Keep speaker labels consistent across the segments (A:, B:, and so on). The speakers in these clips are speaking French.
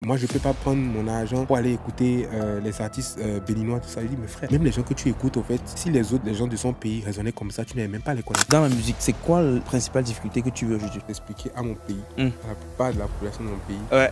A: Moi, je ne peux pas prendre mon argent pour aller écouter les artistes béninois, tout ça. Je dis, mais frère, même les gens que tu écoutes, au fait, si les gens de son pays raisonnaient comme ça, tu n'avais même pas les connaître.
B: Dans la musique, c'est quoi la principale difficulté que tu veux aujourd'hui?
A: Expliquer à mon pays, à la plupart de la population de mon pays,
B: Ouais.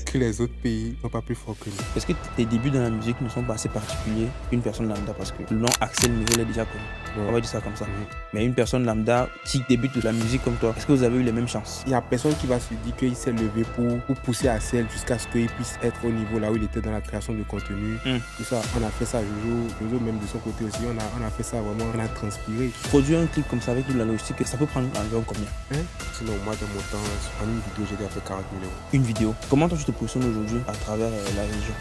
A: que les autres pays sont pas plus forts que nous.
B: Est-ce que tes débuts dans la musique ne sont pas assez particuliers qu'une personne lambda? Parce que le nom Axel Merel est déjà connu.
A: Ouais.
B: On va dire ça comme ça. Mais une personne lambda qui débute de la musique comme toi, est-ce que vous avez eu les mêmes chances?
A: Il n'y a personne qui va se dire qu'il s'est levé pour pousser Axel jusqu'à ce qu'il puisse être au niveau là où il était dans la création de contenu. Tout ça, on a fait ça, Jojo même de son côté aussi, on a fait ça vraiment, on a transpiré.
B: Produire un clip comme ça avec de la logistique, ça peut prendre environ combien?
A: Sinon, moi, dans mon temps, en une vidéo, j'ai déjà fait 40 000 euros.
B: Une vidéo. Comment toi tu te positionnes aujourd'hui à travers la région?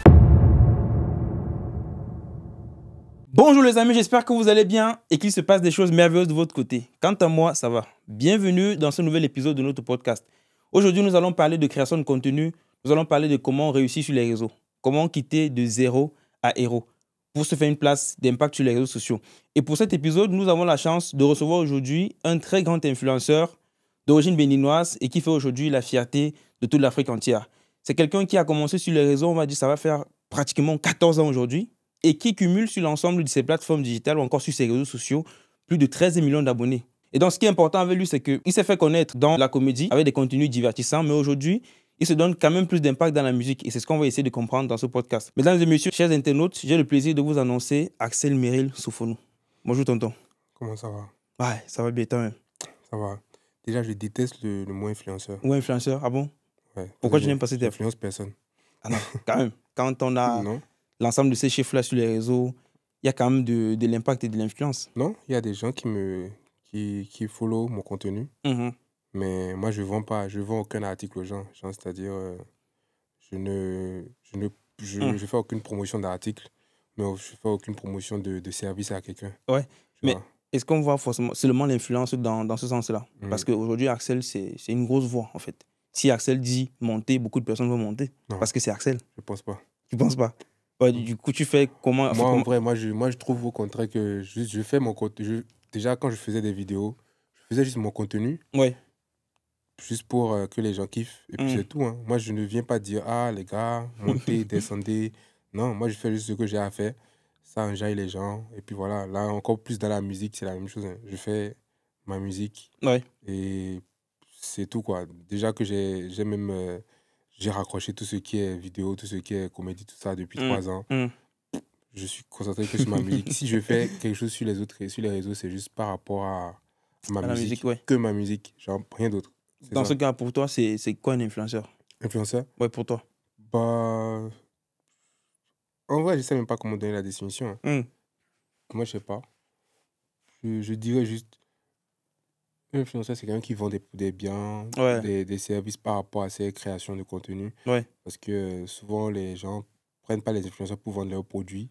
B: Bonjour les amis, j'espère que vous allez bien et qu'il se passe des choses merveilleuses de votre côté. Quant à moi, ça va. Bienvenue dans ce nouvel épisode de notre podcast. Aujourd'hui, nous allons parler de création de contenu. Nous allons parler de comment réussir sur les réseaux. Comment quitter de zéro à héros pour se faire une place d'impact sur les réseaux sociaux. Et pour cet épisode, nous avons la chance de recevoir aujourd'hui un très grand influenceur d'origine béninoise et qui fait aujourd'hui la fierté de toute l'Afrique entière. C'est quelqu'un qui a commencé sur les réseaux, on va dire, ça va faire pratiquement 14 ans aujourd'hui, et qui cumule sur l'ensemble de ses plateformes digitales ou encore sur ses réseaux sociaux plus de 13 millions d'abonnés. Et donc, ce qui est important avec lui, c'est qu'il s'est fait connaître dans la comédie avec des contenus divertissants, mais aujourd'hui, il se donne quand même plus d'impact dans la musique. Et c'est ce qu'on va essayer de comprendre dans ce podcast. Mesdames et messieurs, chers internautes, j'ai le plaisir de vous annoncer Axel Merel Sofonou. Bonjour tonton.
A: Comment ça va?
B: Ouais, ça va bien toi-même.
A: Ça va. Déjà, je déteste le mot influenceur.
B: Ou influenceur, ah bon?
A: Ouais.
B: Pourquoi tu n'aimes pas cette
A: influence personne?
B: Ah non, quand même. Quand on a l'ensemble de ces chiffres-là sur les réseaux, il y a quand même de l'impact et de l'influence.
A: Non, il y a des gens qui follow mon contenu. Mais moi, je vends aucun article aux gens. C'est-à-dire, je fais aucune promotion d'article, mais je fais aucune promotion de service à quelqu'un.
B: Ouais, mais est-ce qu'on voit forcément seulement l'influence dans ce sens-là? Parce qu'aujourd'hui, Axel, c'est une grosse voix, en fait. Si Axel dit monter, beaucoup de personnes vont monter. Non. Parce que c'est Axel.
A: Je pense pas.
B: Tu penses pas? Ouais, du coup, tu fais comment?
A: Moi, en vrai, moi, je trouve au contraire que je fais mon contenu. Déjà, quand je faisais des vidéos, je faisais juste mon contenu.
B: Ouais.
A: Juste pour que les gens kiffent. Et puis c'est tout. Hein. Moi, je ne viens pas dire, ah, les gars, montez, descendez. Non, moi, je fais juste ce que j'ai à faire. Ça enjaille les gens. Et puis voilà, là, encore plus dans la musique, c'est la même chose. Hein. Je fais ma musique.
B: Ouais.
A: Et c'est tout, quoi. Déjà que j'ai raccroché tout ce qui est vidéo, tout ce qui est comédie, tout ça depuis 3 ans. Je suis concentré que sur ma musique. Si je fais quelque chose sur les réseaux, c'est juste par rapport à ma musique.
B: Ouais.
A: Que ma musique, genre rien d'autre.
B: Dans ce cas, pour toi, c'est quoi un influenceur?
A: Influenceur?
B: Ouais, pour toi.
A: Bah... En vrai, je sais même pas comment donner la définition. Moi, je sais pas. Je dirais juste... Un influenceur, c'est quelqu'un qui vend des biens, des services par rapport à ses créations de contenu.
B: Ouais.
A: Parce que souvent, les gens prennent pas les influenceurs pour vendre leurs produits.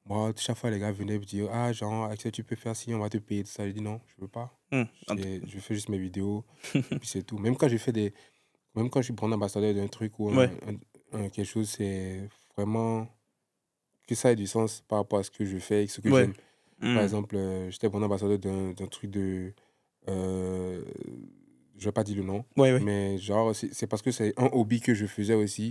A: Moi, chaque fois, les gars venaient me dire, ah, genre, Axel, tu peux faire ci, on va te payer, tout ça. Je dis non, je veux pas. Je fais juste mes vidéos, et puis c'est tout. Même quand je suis brand ambassadeur d'un truc ou quelque chose, c'est vraiment que ça ait du sens par rapport à ce que je fais et ce que j'aime. Par exemple, j'étais brand ambassadeur d'un truc de... je vais pas dire le nom, mais genre, c'est parce que c'est un hobby que je faisais aussi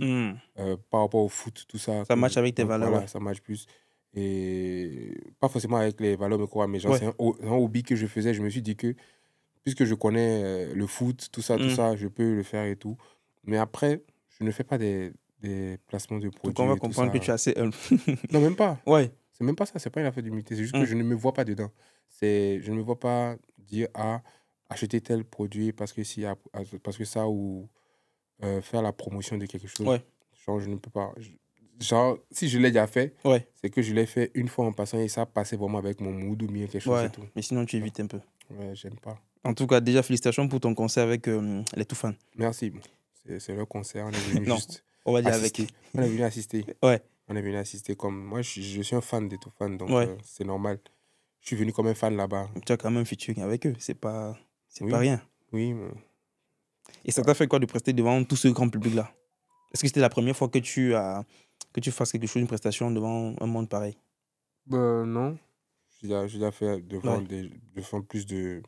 A: par rapport au foot, tout ça.
B: Ça match avec tes valeurs.
A: Voilà, ça match plus. Et pas forcément avec les valeurs, mais genre, c'est un hobby que je faisais. Je me suis dit que, puisque je connais le foot, tout ça, je peux le faire et tout. Mais après, je ne fais pas des placements de produits.
B: Donc, on va comprendre que tu es assez humble.
A: Non, même pas.
B: Ouais.
A: C'est même pas ça, c'est pas une affaire d'humilité. C'est juste que je ne me vois pas dedans. Je ne me vois pas dire, acheter tel produit parce que ça, ou faire la promotion de quelque chose. Genre, je ne peux pas. Genre, si je l'ai déjà fait, c'est que je l'ai fait une fois en passant et ça passait vraiment avec mon mood ou bien quelque chose et tout.
B: Mais sinon, tu évites un peu.
A: Ouais, j'aime pas.
B: En tout cas, déjà, félicitations pour ton concert avec les Toufans.
A: Merci. C'est leur concert, on est venu juste
B: on va dire
A: assister. On est venu assister.
B: Ouais.
A: On est venu assister comme... Moi, je suis un fan des Toufans, donc c'est normal. Je suis venu comme un fan là-bas.
B: Tu as quand même featuring avec eux, c'est pas rien.
A: Oui, mais...
B: Et ça t'a fait quoi de prester devant tout ce grand public-là? Est-ce que c'était la première fois que tu fasses quelque chose, une prestation devant un monde pareil?
A: Non. J'ai déjà fait devant plus de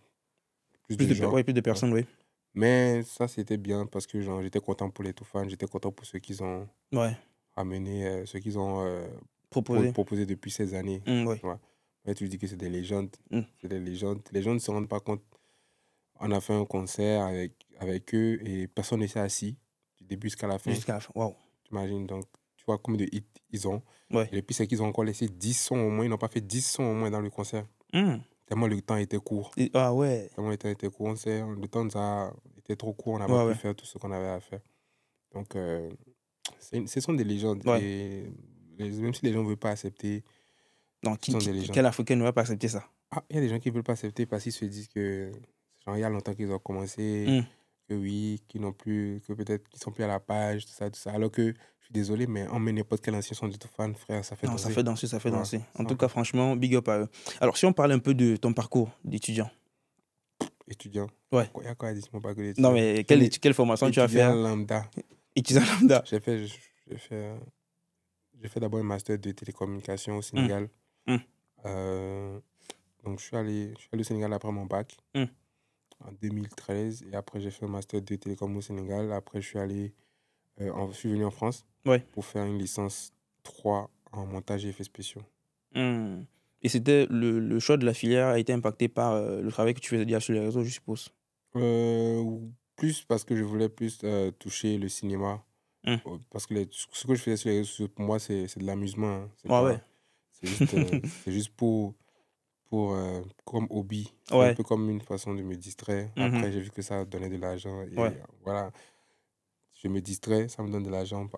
A: gens.
B: Plus de personnes, oui.
A: Mais ça, c'était bien parce que genre, j'étais content pour les tout fans, j'étais content pour ceux qu'ils ont amené, ceux qu'ils ont proposé depuis ces années.
B: Ouais.
A: Mais tu dis que c'est des légendes. C'est des légendes. Les gens ne se rendent pas compte. On a fait un concert avec eux et personne ne s'est assis du début jusqu'à la fin.
B: Jusqu'à la fin, waouh.
A: T'imagines, donc, tu vois combien de hits ils ont.
B: Ouais.
A: Et puis, c'est qu'ils ont encore laissé 10 sons au moins. Ils n'ont pas fait 10 sons au moins dans le concert. Tellement le temps était court.
B: Ah ouais.
A: Tellement le temps était court. Le temps nous a été trop court. On n'a pas pu faire tout ce qu'on avait à faire. Donc, ce sont des légendes. Et même si les gens ne veulent pas accepter,
B: donc, quel Africain ne va pas accepter ça?
A: Il y a des gens qui ne veulent pas accepter parce qu'ils se disent que genre, il y a longtemps qu'ils ont commencé, que oui, qu'ils n'ont plus, que peut-être qu'ils ne sont plus à la page, tout ça. Alors que, je suis désolé, mais emmener n'importe quel ancien son de tout fan, frère, ça fait danser.
B: Ça fait danser. En tout cas, franchement, big up à eux. Alors, si on parle un peu de ton parcours d'étudiant.
A: Étudiant?
B: Ouais.
A: Il y a quoi à dire mon parcours d'étudiant?
B: Non, mais quelle formation tu as fait? Étudiant lambda.
A: J'ai fait d'abord un master de télécommunication au Sénégal. Donc, je suis allé au Sénégal après mon bac en 2013. Et après, j'ai fait un master de télécom au Sénégal. Après, je suis venu en France pour faire une licence 3 en montage et effets spéciaux.
B: Et c'était le choix de la filière a été impacté par le travail que tu faisais déjà sur les réseaux, je suppose?
A: Plus parce que je voulais plus toucher le cinéma. Parce que ce que je faisais sur les réseaux, pour moi, c'est de l'amusement. C'est juste comme hobby. C'est un peu comme une façon de me distraire. Après, j'ai vu que ça donnait de l'argent. Et voilà, je me distrais, ça me donne de l'argent.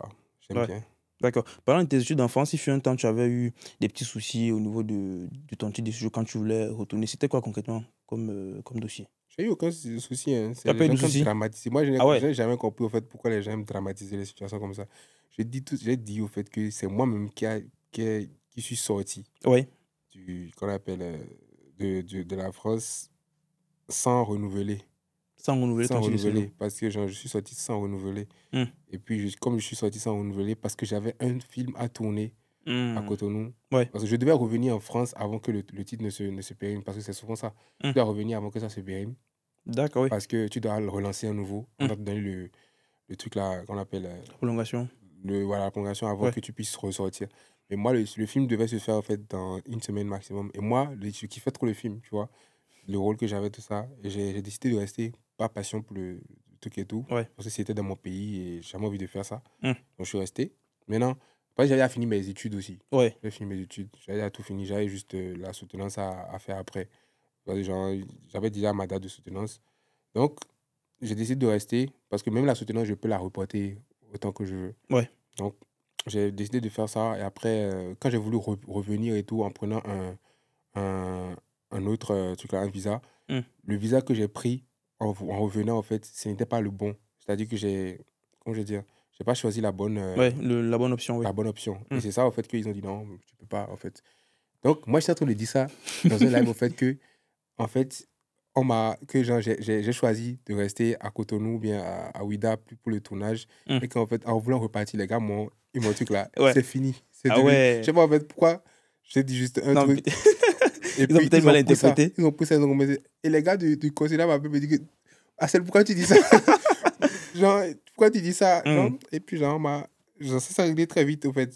A: J'aime bien.
B: D'accord. Pendant tes études en France, il fut un temps, tu avais eu des petits soucis au niveau de ton titre de séjour quand tu voulais retourner. C'était quoi concrètement comme dossier?
A: J'ai eu aucun souci. Hein.
B: Tu n'as pas eu de soucis?
A: Moi, je n'ai jamais compris au fait, pourquoi les gens aiment dramatiser les situations comme ça. J'ai dit au fait que c'est moi-même qui suis sorti qu'on appelle de la France sans renouveler.
B: Sans renouveler.
A: Parce que je suis sorti sans renouveler. Et puis, comme je suis sorti sans renouveler, parce que j'avais un film à tourner à Cotonou. Parce que je devais revenir en France avant que le titre ne se périme. Parce que c'est souvent ça. Tu dois revenir avant que ça se périme.
B: D'accord, oui.
A: Parce que tu dois le relancer à nouveau. On va te donner le truc là qu'on appelle...
B: prolongation.
A: La prolongation avant que tu puisses ressortir. Mais moi, le film devait se faire en fait dans une semaine maximum. Et moi, je kiffais trop le film, tu vois. Le rôle que j'avais, tout ça. Et j'ai décidé de rester, pas patient pour le truc et tout. Parce que c'était dans mon pays et j'ai jamais envie de faire ça. Donc, je suis resté. Maintenant, j'avais fini mes études aussi. J'avais fini mes études. J'avais tout fini. J'avais juste la soutenance à faire après. J'avais déjà ma date de soutenance. Donc, j'ai décidé de rester parce que même la soutenance, je peux la reporter autant que je veux. Donc, j'ai décidé de faire ça. Et après, quand j'ai voulu revenir et tout, en prenant un autre truc là, un visa, le visa que j'ai pris en revenant, en fait, ce n'était pas le bon. C'est-à-dire que j'ai pas choisi la bonne...
B: la bonne option,
A: La bonne option. Et c'est ça, en fait, qu'ils ont dit non, tu peux pas, en fait. Donc, moi, je suis en train de dire ça dans un live, au fait, que, en fait, j'ai choisi de rester à Cotonou ou bien à Ouida pour le tournage. Et qu'en fait, en voulant repartir, les gars, ils m'ont dit que là, c'est fini. Je sais pas, en fait, pourquoi j'ai dit juste un truc. Et
B: ils ont peut-être mal interprété.
A: Ils ont pris ça. Et les gars du conseil là m'appellent, me disent que Assel, pourquoi tu dis ça? Genre, pourquoi tu dis ça? Genre, et puis, genre, ça s'est réglé très vite, au fait.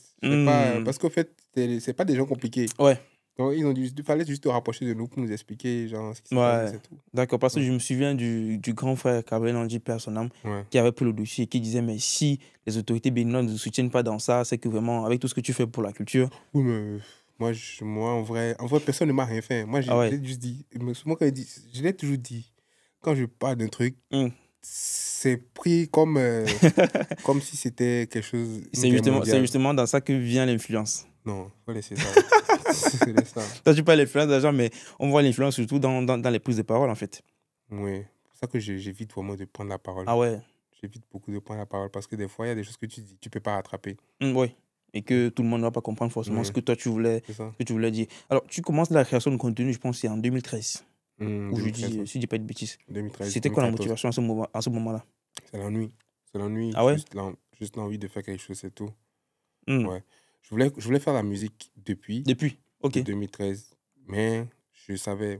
A: Parce qu'au fait, c'est pas des gens compliqués. Donc, il fallait juste te rapprocher de nous pour nous expliquer genre, ce qui s'est passé, c'est tout.
B: D'accord, parce que je me souviens du grand frère Gabriel Nandji, père son âme, qui avait pris le dossier et qui disait, mais si les autorités béninoises ne soutiennent pas dans ça, c'est que vraiment, avec tout ce que tu fais pour la culture...
A: Oui, mais moi en vrai, personne ne m'a rien fait. Moi, j'ai juste dit, je l'ai toujours dit, quand je parle d'un truc, c'est pris comme si c'était quelque chose...
B: C'est justement dans ça que vient l'influence.
A: Non, faut laisser ça.
B: Toi, tu parles de l'influence d'argent, mais on voit l'influence surtout dans les prises de parole, en fait.
A: Oui, c'est pour ça que j'évite vraiment de prendre la parole.
B: Ah ouais?
A: J'évite beaucoup de prendre la parole parce que des fois, il y a des choses que tu dis, tu peux pas rattraper.
B: Oui, et que tout le monde ne va pas comprendre forcément ce que toi, tu voulais dire. Alors, tu commences la création de contenu, je pense, c'est en 2013. Ou je dis, si je dis pas de bêtises.
A: 2013.
B: C'était quoi la motivation à ce moment-là?
A: C'est l'ennui. C'est l'ennui.
B: Ah ouais?
A: Juste l'envie de faire quelque chose, c'est tout. Ouais. Je voulais faire la musique depuis 2013, mais je savais,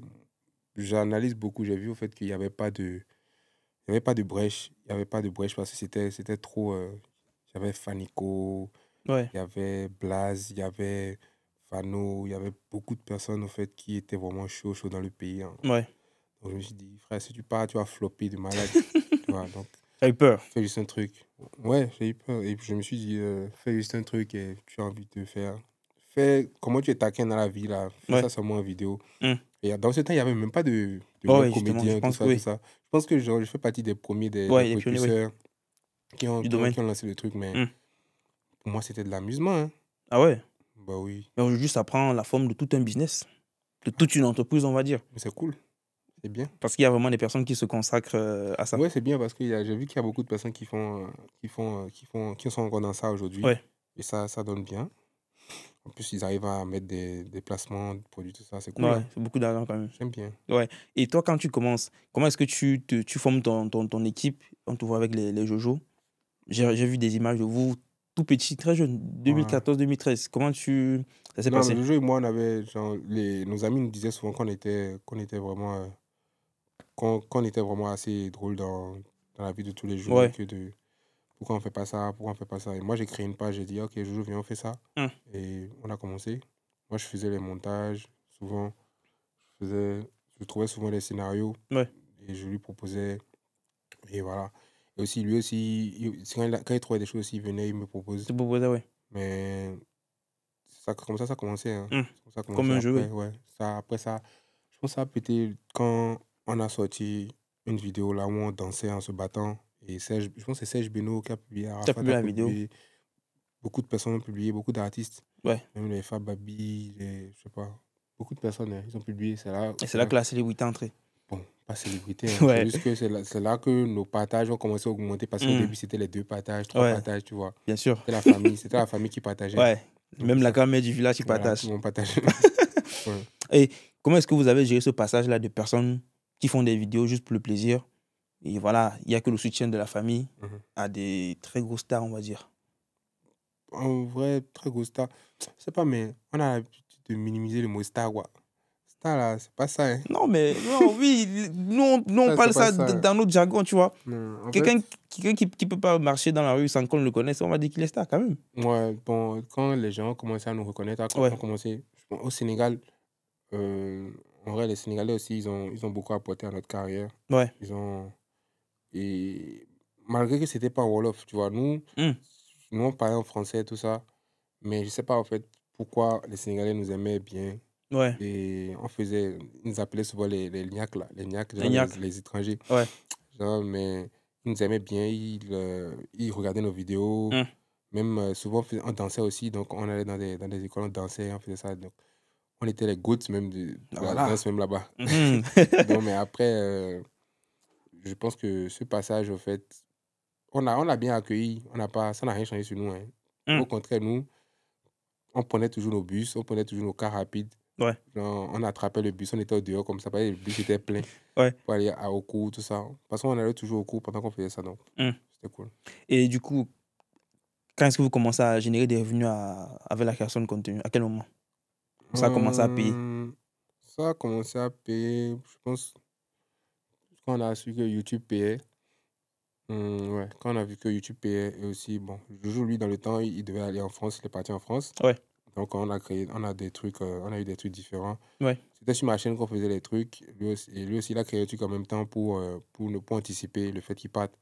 A: j'analyse beaucoup, j'ai vu au fait qu'il n'y avait pas n'y avait pas de brèche. Il n'y avait pas de brèche parce que c'était trop... il y avait Fanico, il y avait Blaze, il y avait Fano, il y avait beaucoup de personnes, en fait, qui étaient vraiment chaud dans le pays. Hein.
B: Ouais.
A: Donc, je me suis dit, frère, si tu pars, tu vas flopper de malade. Tu vois, donc...
B: T'as eu peur?
A: Fais juste un truc. Ouais, j'ai eu peur. Et puis, je me suis dit, fais juste un truc et tu as envie de faire. Fais comment tu es taquin dans la vie, là. Fais ça seulement en vidéo. Et dans ce temps, il n'y avait même pas de web comédien, tout ça, tout ça. Je pense que genre, je fais partie des premiers, des précurseurs qui ont lancé le truc. Mais pour moi, c'était de l'amusement. Hein.
B: Ah ouais?
A: Bah oui.
B: Mais aujourd'hui, ça prend la forme de tout un business. De toute une entreprise, on va dire.
A: Mais c'est cool. C'est bien.
B: Parce qu'il y a vraiment des personnes qui se consacrent à ça.
A: Ouais, c'est bien parce que j'ai vu qu'il y a beaucoup de personnes qui sont encore dans ça aujourd'hui.
B: Ouais.
A: Et ça donne bien. En plus, ils arrivent à mettre des placements de produits, tout ça. C'est cool.
B: Ouais,
A: hein.
B: c'est beaucoup d'argent quand même.
A: J'aime bien.
B: Ouais. Et toi, quand tu commences, comment est-ce que tu formes ton équipe? On te voit avec les Jojo. J'ai vu des images de vous tout petit, très jeune, 2014-2013. Comment ça s'est passé?
A: Non, Jojo et moi, on avait, genre, nos amis nous disaient souvent qu'on était vraiment assez drôle dans la vie de tous les jours.
B: Ouais.
A: Pourquoi on fait pas ça, pourquoi on fait pas ça. Et moi, j'ai créé une page, j'ai dit, ok, Jojo, viens, on fait ça. Et on a commencé. Moi, je faisais les montages, souvent. Je trouvais souvent les scénarios.
B: Ouais.
A: Et je lui proposais. Et voilà. Et aussi, lui aussi, quand il trouvait des choses, il venait, il me proposait.
B: Tu proposais, ouais.
A: Mais comme ça a commencé. Hein.
B: Comme un jeu,
A: après, ouais. Après ça, je pense que ça a pété quand on a sorti une vidéo là où on dansait en se battant. Et je pense que c'est Serge Beno qui a publié.
B: Tu as publié la vidéo.
A: Beaucoup de personnes ont publié, beaucoup d'artistes.
B: Ouais.
A: Même les Fab Babi, je sais pas. Beaucoup de personnes, hein, ils ont publié.
B: Et c'est là que la célébrité est entrée.
A: Bon, pas célébrité. Hein.
B: Ouais.
A: C'est juste que c'est là que nos partages ont commencé à augmenter. Parce qu'au début, c'était les 2 partages, 3 partages, tu vois.
B: Bien sûr.
A: C'était la famille qui partageait.
B: Ouais. Donc, même la grand-mère du village qui partage.
A: Tout le monde partage.
B: Ouais. Et comment est-ce que vous avez géré ce passage-là de personnes qui font des vidéos juste pour le plaisir? Et voilà, il n'y a que le soutien de la famille à des très gros stars, on va dire.
A: En vrai, très gros star. Je sais pas, mais on a l'habitude de minimiser le mot star, quoi. Star, là, c'est pas ça, hein.
B: Non, mais non, oui, nous on parle ça dans notre jargon, tu vois. Quelqu'un qui peut pas marcher dans la rue sans qu'on le connaisse, on va dire qu'il est star quand même.
A: Ouais, bon, quand les gens commençaient à nous reconnaître, au Sénégal, en vrai, les Sénégalais aussi, ils ont beaucoup apporté à notre carrière.
B: Ouais.
A: Et malgré que c'était pas en Wolof, tu vois, nous, on parlait en français, tout ça, mais je sais pas, en fait, pourquoi les Sénégalais nous aimaient bien.
B: Ouais.
A: Et ils nous appelaient souvent les Niacs, là. Les Niacs, les étrangers.
B: Ouais.
A: Genre, mais ils nous aimaient bien, ils regardaient nos vidéos. Même souvent, on dansait aussi, donc on allait dans des écoles, on dansait, on faisait ça. Donc, on était les goats même de la danse, même là-bas. Donc, mais après, je pense que ce passage, en fait, on l'a bien accueilli. Ça n'a rien changé sur nous. Hein. Au contraire, nous, on prenait toujours nos bus, on prenait toujours nos cars rapides.
B: Ouais.
A: Genre, on attrapait le bus, on était au dehors comme ça, le bus était plein pour aller au cours, tout ça. Parce qu'on allait toujours au cours pendant qu'on faisait ça, donc c'était cool.
B: Et du coup, quand est-ce que vous commencez à générer des revenus avec la création de contenu? À quel moment ça a commencé à payer?
A: Ça a commencé à payer, je pense, quand on a su que YouTube payait. Ouais, quand on a vu que YouTube payait, et aussi, bon, Jojo, lui, dans le temps, il devait aller en France, il est parti en France.
B: Ouais.
A: Donc, on a eu des trucs différents.
B: Ouais.
A: C'était sur ma chaîne qu'on faisait les trucs. Lui aussi, il a créé des trucs en même temps pour anticiper le fait qu'il parte.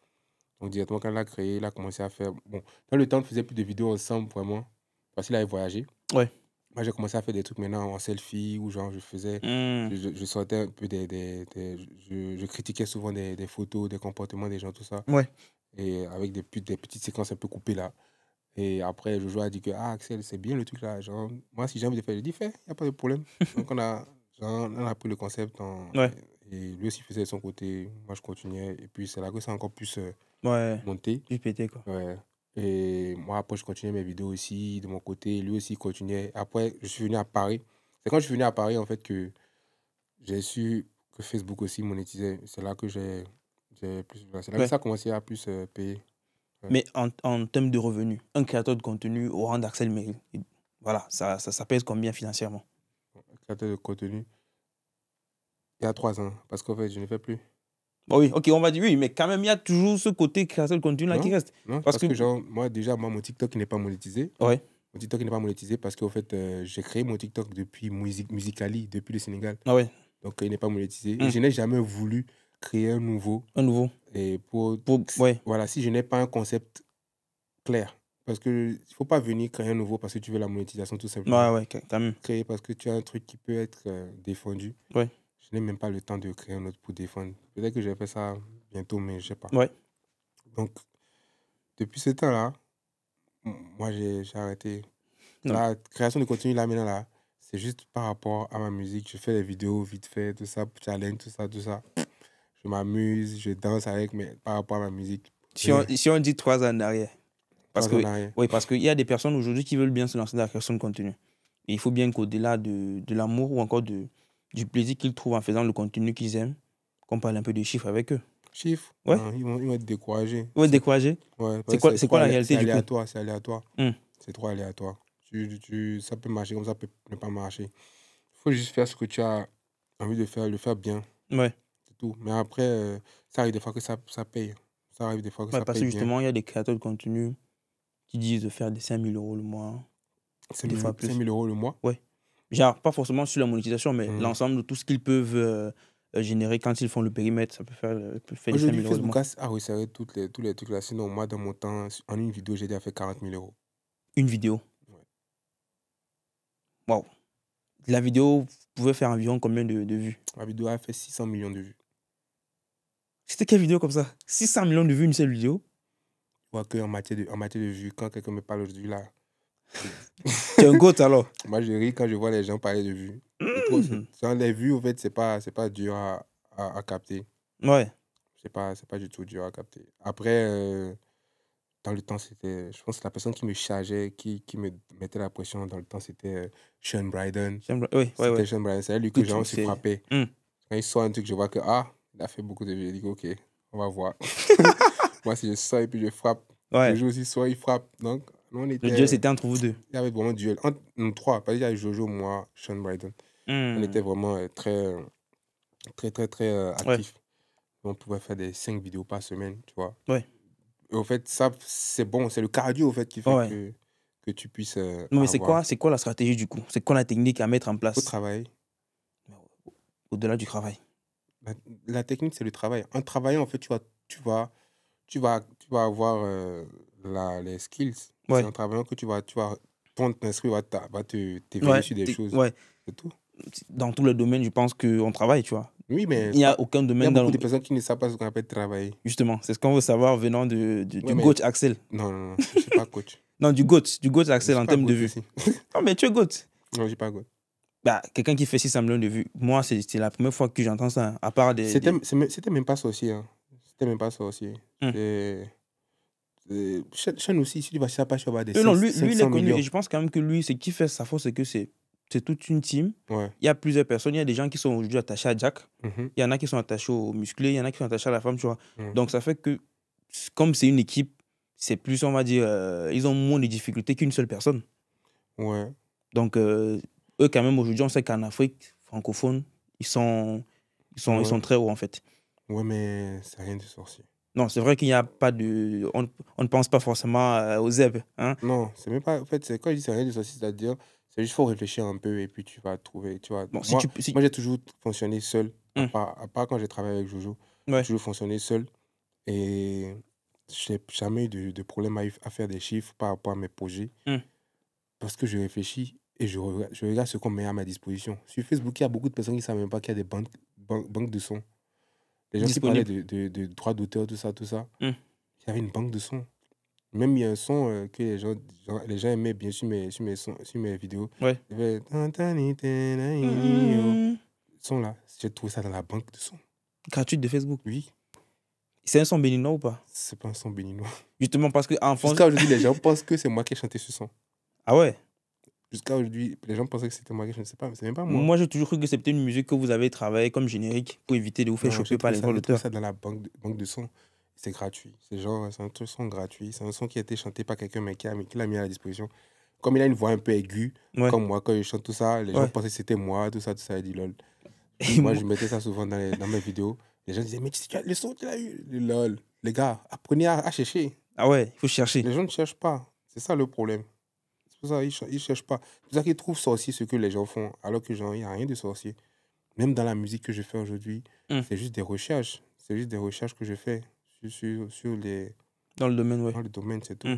A: Donc, directement, quand il l'a créé, il a commencé à faire... Bon, dans le temps, on ne faisait plus de vidéos ensemble, vraiment, parce qu'il avait voyagé.
B: Ouais.
A: Moi, j'ai commencé à faire des trucs maintenant en selfie, où genre, je sortais un peu je critiquais souvent des photos, des comportements des gens, tout ça.
B: Ouais.
A: Et avec des petites séquences un peu coupées là. Et après, Jojo a dit que, Axel, c'est bien le truc là. Genre, moi, si j'ai envie de faire, je dis, fais, il n'y a pas de problème. Donc, on a pris le concept. Et lui aussi faisait de son côté. Moi, je continuais. Et puis, c'est là que ça a encore plus monté.
B: Plus pété, quoi.
A: Ouais. Et moi, après, je continuais mes vidéos aussi de mon côté. Lui aussi continuait. Après, je suis venu à Paris. C'est quand je suis venu à Paris, en fait, que j'ai su que Facebook aussi monétisait. C'est là que c'est là que ça a commencé à plus payer. Ouais.
B: Mais en termes de revenus, un créateur de contenu au rang d'Axel Merrill, voilà, ça pèse combien financièrement?
A: Un créateur de contenu, il y a 3 ans, parce qu'en fait, je ne fais plus.
B: Bon, oui, ok, on va dire oui, mais quand même, il y a toujours ce côté création de contenu là qui reste.
A: Non, parce que genre, moi, mon TikTok n'est pas monétisé.
B: Ouais.
A: Mon TikTok n'est pas monétisé parce qu'en fait, j'ai créé mon TikTok depuis Musicali, depuis le Sénégal.
B: Ah ouais.
A: Donc, il n'est pas monétisé. Et je n'ai jamais voulu créer un nouveau.
B: Un nouveau.
A: Et
B: ouais.
A: Voilà, si je n'ai pas un concept clair. Parce qu'il ne faut pas venir créer un nouveau parce que tu veux la monétisation, tout simplement.
B: Ouais, quand même.
A: Créer parce que tu as un truc qui peut être défendu.
B: Ouais.
A: Je n'ai même pas le temps de créer un autre pour défendre. Peut-être que je vais faire ça bientôt, mais je ne sais pas.
B: Ouais.
A: Donc, depuis ce temps-là, moi, j'ai arrêté. La création de contenu, là, maintenant, là, c'est juste par rapport à ma musique. Je fais des vidéos vite fait, tout ça, challenge, tout ça. Je m'amuse, je danse avec, mais par rapport à ma musique.
B: Si on dit 3 ans en arrière. Parce qu'il y a des personnes aujourd'hui qui veulent bien se lancer dans la création de contenu. Et il faut bien qu'au-delà de l'amour ou encore du plaisir qu'ils trouvent en faisant le contenu qu'ils aiment, qu'on parle un peu de chiffres avec eux.
A: Chiffres?
B: Ouais.
A: Non, ils vont être découragés.
B: Ils vont être découragés?
A: Ouais.
B: C'est quoi la réalité du coup?
A: C'est aléatoire. C'est trop aléatoire. Ça peut marcher comme ça peut ne pas marcher. Il faut juste faire ce que tu as envie de faire, le faire bien.
B: Ouais.
A: C'est tout. Mais après, ça arrive des fois que ça paye. Ça arrive des fois que ça paye.
B: Parce que justement, il y a des créateurs de contenu qui disent de faire des 5 000 € le mois.
A: 5 000 € le mois?
B: Ouais. Genre, pas forcément sur la monétisation, mais l'ensemble de tout ce qu'ils peuvent générer quand ils font le périmètre, ça peut faire des 5 000 € le mois.
A: Ah oui, c'est vrai, tous les trucs là. Sinon, moi, dans mon temps, en une vidéo, j'ai déjà fait 40 000 €.
B: Une vidéo?
A: Ouais.
B: Waouh. La vidéo pouvait faire environ combien de vues?
A: La vidéo a fait 600 millions de vues.
B: C'était quelle vidéo comme ça? 600 millions de vues, une seule vidéo?
A: Je vois qu'en matière de vues, quand quelqu'un me parle aujourd'hui là.
B: Tu es un goat alors?
A: Moi, je ris quand je vois les gens parler de vues. Genre, les vues, en fait, c'est pas dur à capter.
B: Ouais.
A: C'est pas du tout dur à capter. Après, dans le temps, je pense que la personne qui me chargeait, qui me mettait la pression dans le temps, c'était Sean Bryden.
B: Oui.
A: C'était Sean Bryden. C'est lui que j'ai aussi frappé. Quand il sort un truc, je vois que, il a fait beaucoup de vues. Je dis, ok, on va voir. Moi, si je sors et puis je frappe, le jour aussi sort, il frappe. Donc,
B: le duel, c'était entre vous deux.
A: Il y avait vraiment un duel. Entre nous trois, parce qu'il y avait Jojo, moi, Sean Bryden. On était vraiment très actifs. On pouvait faire des 5 vidéos par semaine, tu vois.
B: Ouais.
A: Et au fait, ça, c'est bon. C'est le cardio, au fait, qui fait que tu puisses
B: non, mais c'est quoi la stratégie, du coup? C'est quoi la technique à mettre en place?
A: Il faut travailler.
B: Au-delà du travail.
A: La technique, c'est le travail. En travaillant, en fait, tu vas avoir les skills.
B: Ouais.
A: C'est en travaillant que ton esprit va t'éveiller sur des choses.
B: Ouais.
A: C'est tout.
B: Dans tous les domaines, je pense qu'on travaille, tu vois.
A: Oui, mais
B: il n'y a aucun domaine.
A: Il y a beaucoup de personnes qui ne savent pas ce qu'on appelle travailler.
B: Justement, c'est ce qu'on veut savoir venant du coach Axel.
A: Non, je ne suis pas coach.
B: Non, du coach Axel en termes de vues. Non, mais tu es coach.
A: Non, je ne suis pas coach.
B: Bah, quelqu'un qui fait 600 millions de vues, moi, c'est la première fois que j'entends ça, à part des...
A: C'était même pas sorcier. Hein. C'était même pas sorcier. Sean aussi, si tu vas sur sa page, tu vas avoir des 500 millions.
B: Lui, il est connu. Et je pense quand même que lui, ce qui fait sa force, c'est que c'est toute une team.
A: Ouais.
B: Il y a plusieurs personnes. Il y a des gens qui sont aujourd'hui attachés à Jack. Il y en a qui sont attachés aux musclés. Il y en a qui sont attachés à la femme, tu vois. Donc, ça fait que, comme c'est une équipe, c'est plus, on va dire, ils ont moins de difficultés qu'une seule personne.
A: Ouais.
B: Donc, eux, quand même, aujourd'hui, on sait qu'en Afrique francophone, ils sont très hauts, en fait.
A: Ouais, mais c'est rien de sorcier.
B: Non, c'est vrai qu'il n'y a pas de... On ne pense pas forcément aux zèbres. Hein?
A: Non, c'est même pas... En fait, quand je dis c'est rien de sorcier, c'est-à-dire... C'est juste qu'il faut réfléchir un peu et puis tu vas trouver... Tu vois. Bon, moi, j'ai toujours fonctionné seul. À part quand j'ai travaillé avec Jojo. J'ai toujours fonctionné seul. Et je n'ai jamais eu de problème à faire des chiffres par rapport à mes projets. Parce que je réfléchis et je regarde ce qu'on met à ma disposition. Sur Facebook, il y a beaucoup de personnes qui ne savent même pas qu'il y a des banques de sons. Les gens qui parlaient de droits d'auteur, tout ça. Il y avait une banque de sons. Même il y a un son que les gens aimaient bien sur mes vidéos.
B: Ouais.
A: Il y avait... son là, j'ai trouvé ça dans la banque de sons.
B: Gratuite de Facebook?
A: Oui.
B: C'est un son béninois ou pas?
A: C'est pas un son béninois.
B: Justement parce qu'en France...
A: Jusqu'à aujourd'hui, les gens pensent que c'est moi qui ai chanté ce son.
B: Ah ouais?
A: Jusqu'à aujourd'hui, les gens pensaient que c'était moi qui chantais. C'est même pas moi.
B: Moi, j'ai toujours cru que c'était une musique que vous avez travaillé comme générique pour éviter de vous faire choper par les droits d'auteur.
A: J'ai trouvé ça dans la banque de sons. C'est gratuit. C'est un son gratuit. C'est un son qui a été chanté par quelqu'un, mais qui l'a mis à la disposition. Comme il a une voix un peu aiguë, comme moi, quand je chante tout ça, les gens pensaient que c'était moi, tout ça, il dit lol. Moi, je mettais ça souvent dans mes vidéos. Les gens disaient, mais tu as le son, tu l'as eu. Lol. Les gars, apprenez à chercher.
B: Ah ouais, il faut chercher.
A: Les gens ne cherchent pas. C'est ça le problème. C'est pour ça qu'ils ne cherchent pas. C'est pour ça qu'ils trouvent sorcier ce que les gens font, alors que genre, il n'y a rien de sorcier. Même dans la musique que je fais aujourd'hui, c'est juste des recherches. C'est juste des recherches que je fais sur les...
B: Dans le domaine, ouais.
A: Dans le domaine, c'est tout.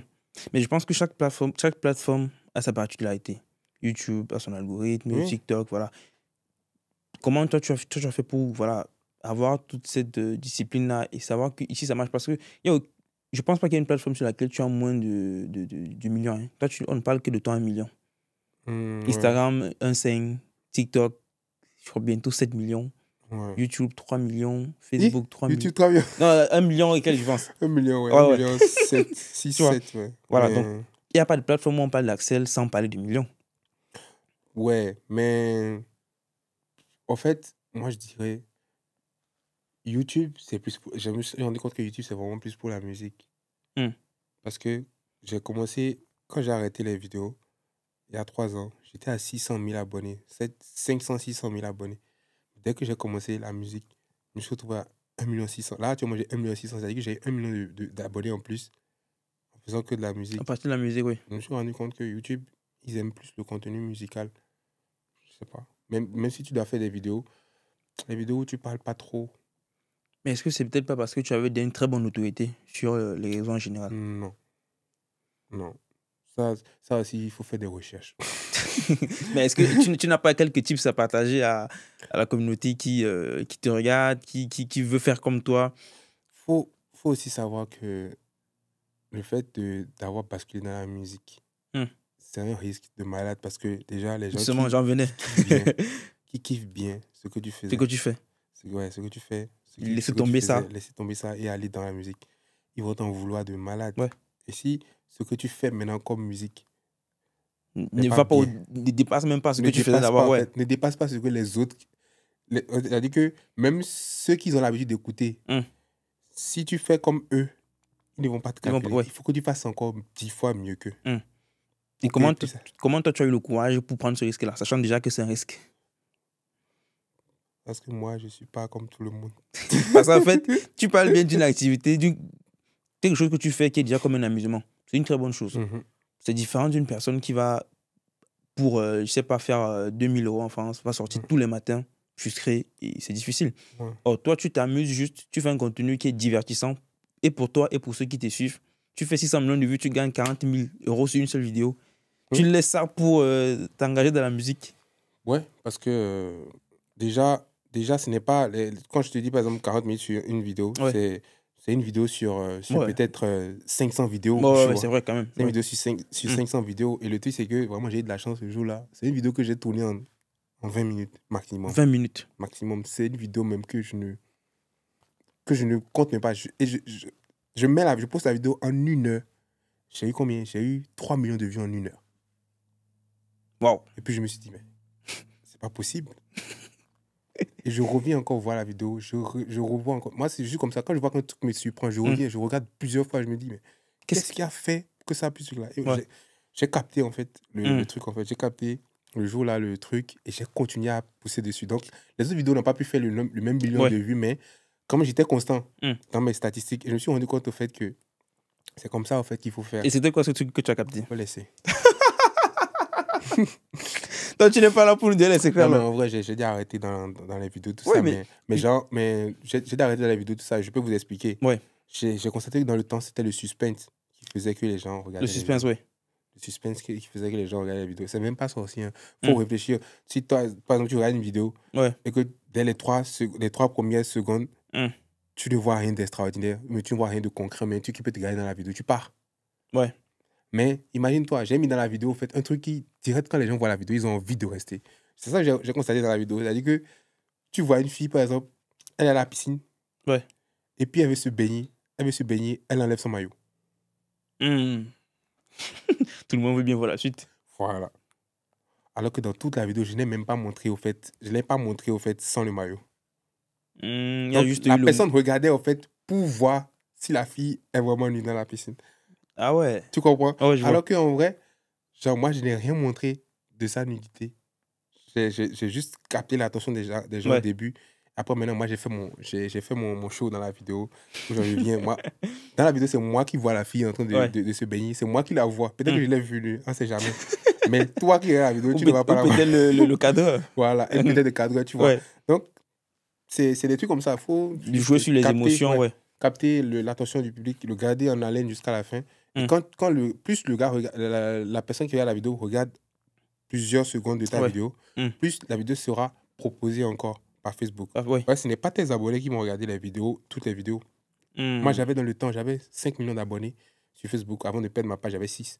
B: Mais je pense que chaque plateforme a sa particularité. YouTube a son algorithme, TikTok, voilà. Comment toi, tu as fait pour avoir toute cette discipline-là et savoir qu'ici, ça marche? Parce que je ne pense pas qu'il y ait une plateforme sur laquelle tu as moins de millions. Hein. Toi, on ne parle que de toi, 1 million. Instagram, 1,5. TikTok, je crois bientôt 7 millions.
A: Ouais.
B: YouTube, 3 millions. Facebook, 3 millions.
A: YouTube, 3 millions.
B: Non, 1 million et quelques, je pense.
A: 1 million, ouais. 1 million, 7, 6, 7, ouais.
B: Voilà, donc, il n'y a pas de plateforme où on parle d'Axel sans parler de millions.
A: Ouais, mais en fait, moi, je dirais YouTube, c'est plus pour... Je me suis rendu compte que YouTube, c'est vraiment plus pour la musique. Parce que j'ai commencé, quand j'ai arrêté les vidéos, il y a 3 ans, j'étais à 600 000 abonnés, 500, 600 000 abonnés. Dès que j'ai commencé la musique, je me suis retrouvé à 1 600 000. Là, tu vois, moi, j'ai 1 600 000, c'est-à-dire que j'ai 1 million d'abonnés en plus, en faisant que de la musique.
B: À partir de la musique, oui.
A: Je me suis rendu compte que YouTube, ils aiment plus le contenu musical. Je sais pas. Même si tu dois faire des vidéos, les vidéos où tu parles pas trop.
B: Mais est-ce que c'est peut-être pas parce que tu avais une très bonne autorité sur les réseaux en général?
A: Non. Non. Ça aussi, il faut faire des recherches.
B: Mais est-ce que tu n'as pas quelques tips à partager à la communauté qui te regarde, qui veut faire comme toi?
A: Faut aussi savoir que le fait d'avoir basculé dans la musique, c'est un risque de malade parce que déjà, les gens
B: justement, j'en venais.
A: qui kiffent bien ce que tu faisais.
B: Ce que tu fais.
A: Ouais, ce que tu fais.
B: Laisser tomber ça.
A: Laisser tomber ça et aller dans la musique. Ils vont t'en vouloir de malade.
B: Ouais.
A: Et si ce que tu fais maintenant comme musique
B: ne dépasse même pas ce que tu faisais d'abord. Ouais.
A: En fait, ne dépasse pas ce que les autres... C'est-à-dire que même ceux qui ont l'habitude d'écouter, si tu fais comme eux, ils ne vont pas te calculer. Il faut que tu fasses encore 10 fois mieux qu'eux.
B: Et comment toi, tu as eu le courage pour prendre ce risque-là, sachant déjà que c'est un risque?
A: Parce que moi, je ne suis pas comme tout le monde.
B: Parce qu'en fait, tu parles bien d'une activité, quelque chose que tu fais qui est déjà comme un amusement. C'est une très bonne chose. C'est différent d'une personne qui va, pour, je ne sais pas, faire 2000 € en France, va sortir tous les matins, frustré, et c'est difficile. Or, toi, tu t'amuses juste, tu fais un contenu qui est divertissant, et pour toi et pour ceux qui te suivent. Tu fais 600 millions de vues, tu gagnes 40 000 € sur une seule vidéo. Tu laisses ça pour t'engager dans la musique.
A: Ouais, parce que déjà, ce n'est pas... Quand je te dis, par exemple, 40 000 sur une vidéo, c'est une vidéo sur peut-être 500 vidéos.
B: Ouais, c'est vrai quand même.
A: C'est une vidéo sur 500 vidéos. Et le truc, c'est que vraiment, j'ai eu de la chance ce jour-là. C'est une vidéo que j'ai tournée en 20 minutes maximum.
B: 20 minutes.
A: Maximum. C'est une vidéo même que je ne compte même pas. Je poste la vidéo en 1 heure. J'ai eu combien? J'ai eu 3 millions de vues en 1 heure.
B: Wow.
A: Et puis je me suis dit, mais c'est pas possible. Et je reviens encore voir la vidéo. Je revois encore. Moi, c'est juste comme ça. Quand je vois qu'un truc me surprend, je reviens, je regarde plusieurs fois. Je me dis, mais qu'est-ce qui a fait que ça puisse là? J'ai capté en fait le truc. En fait, j'ai capté le jour là le truc et j'ai continué à pousser dessus. Donc, les autres vidéos n'ont pas pu faire le même million de vues, mais comme j'étais constant dans mes statistiques, et je me suis rendu compte au fait que c'est comme ça en fait qu'il faut faire.
B: Et c'était quoi ce truc que tu as capté?
A: Il faut laisser.
B: Toi, tu n'es pas là pour nous dire les secrets.
A: Non, mais en vrai, j'ai déjà arrêté dans les vidéos, tout ça. Mais j'ai déjà arrêté dans les vidéos, tout ça. Je peux vous expliquer.
B: Ouais.
A: J'ai constaté que dans le temps, c'était le suspense qui faisait que les gens regardaient.
B: Le suspense, oui.
A: Le suspense qui faisait que les gens regardaient les vidéos. C'est même pas sorcier. Il faut réfléchir. Si toi, par exemple, tu regardes une vidéo et que dès les 3 premières secondes, tu ne vois rien d'extraordinaire, mais tu ne vois rien de concret, mais tu peux te garder dans la vidéo, tu pars.
B: Ouais.
A: Mais imagine-toi, j'ai mis dans la vidéo en fait, un truc qui, direct quand les gens voient la vidéo, ils ont envie de rester. C'est ça que j'ai constaté dans la vidéo. C'est-à-dire que tu vois une fille, par exemple, elle est à la piscine.
B: Ouais.
A: Et puis elle veut se baigner. Elle enlève son maillot.
B: Tout le monde veut bien voir la suite.
A: Voilà. Alors que dans toute la vidéo, je n'ai même pas montré au fait, sans le maillot. Donc, la personne regardait au fait pour voir si la fille est vraiment nue dans la piscine.
B: Ah ouais.
A: Tu comprends?
B: Ah ouais,
A: alors qu'en vrai, genre moi, je n'ai rien montré de sa nudité. J'ai juste capté l'attention des gens au début. Après, maintenant, moi, j'ai fait mon show dans la vidéo. Où j'en reviens. Moi, dans la vidéo, c'est moi qui vois la fille en train de se baigner. C'est moi qui la vois. Peut-être que je l'ai vue, on ne sait jamais. Mais toi qui regardes la vidéo, tu ne vas pas la voir.
B: Peut-être le cadreur.
A: Voilà, et peut-être le cadreur, tu vois. Donc, c'est des trucs comme ça. Il faut
B: jouer sur les émotions,
A: capter l'attention du public, le garder en haleine jusqu'à la fin. Et quand plus le gars, la personne qui regarde la vidéo regarde plusieurs secondes de ta vidéo, plus la vidéo sera proposée encore par Facebook. Ce n'est pas tes abonnés qui m'ont regardé toutes les vidéos. Moi, j'avais dans le temps, j'avais 5 millions d'abonnés sur Facebook. Avant de perdre ma page, j'avais 6.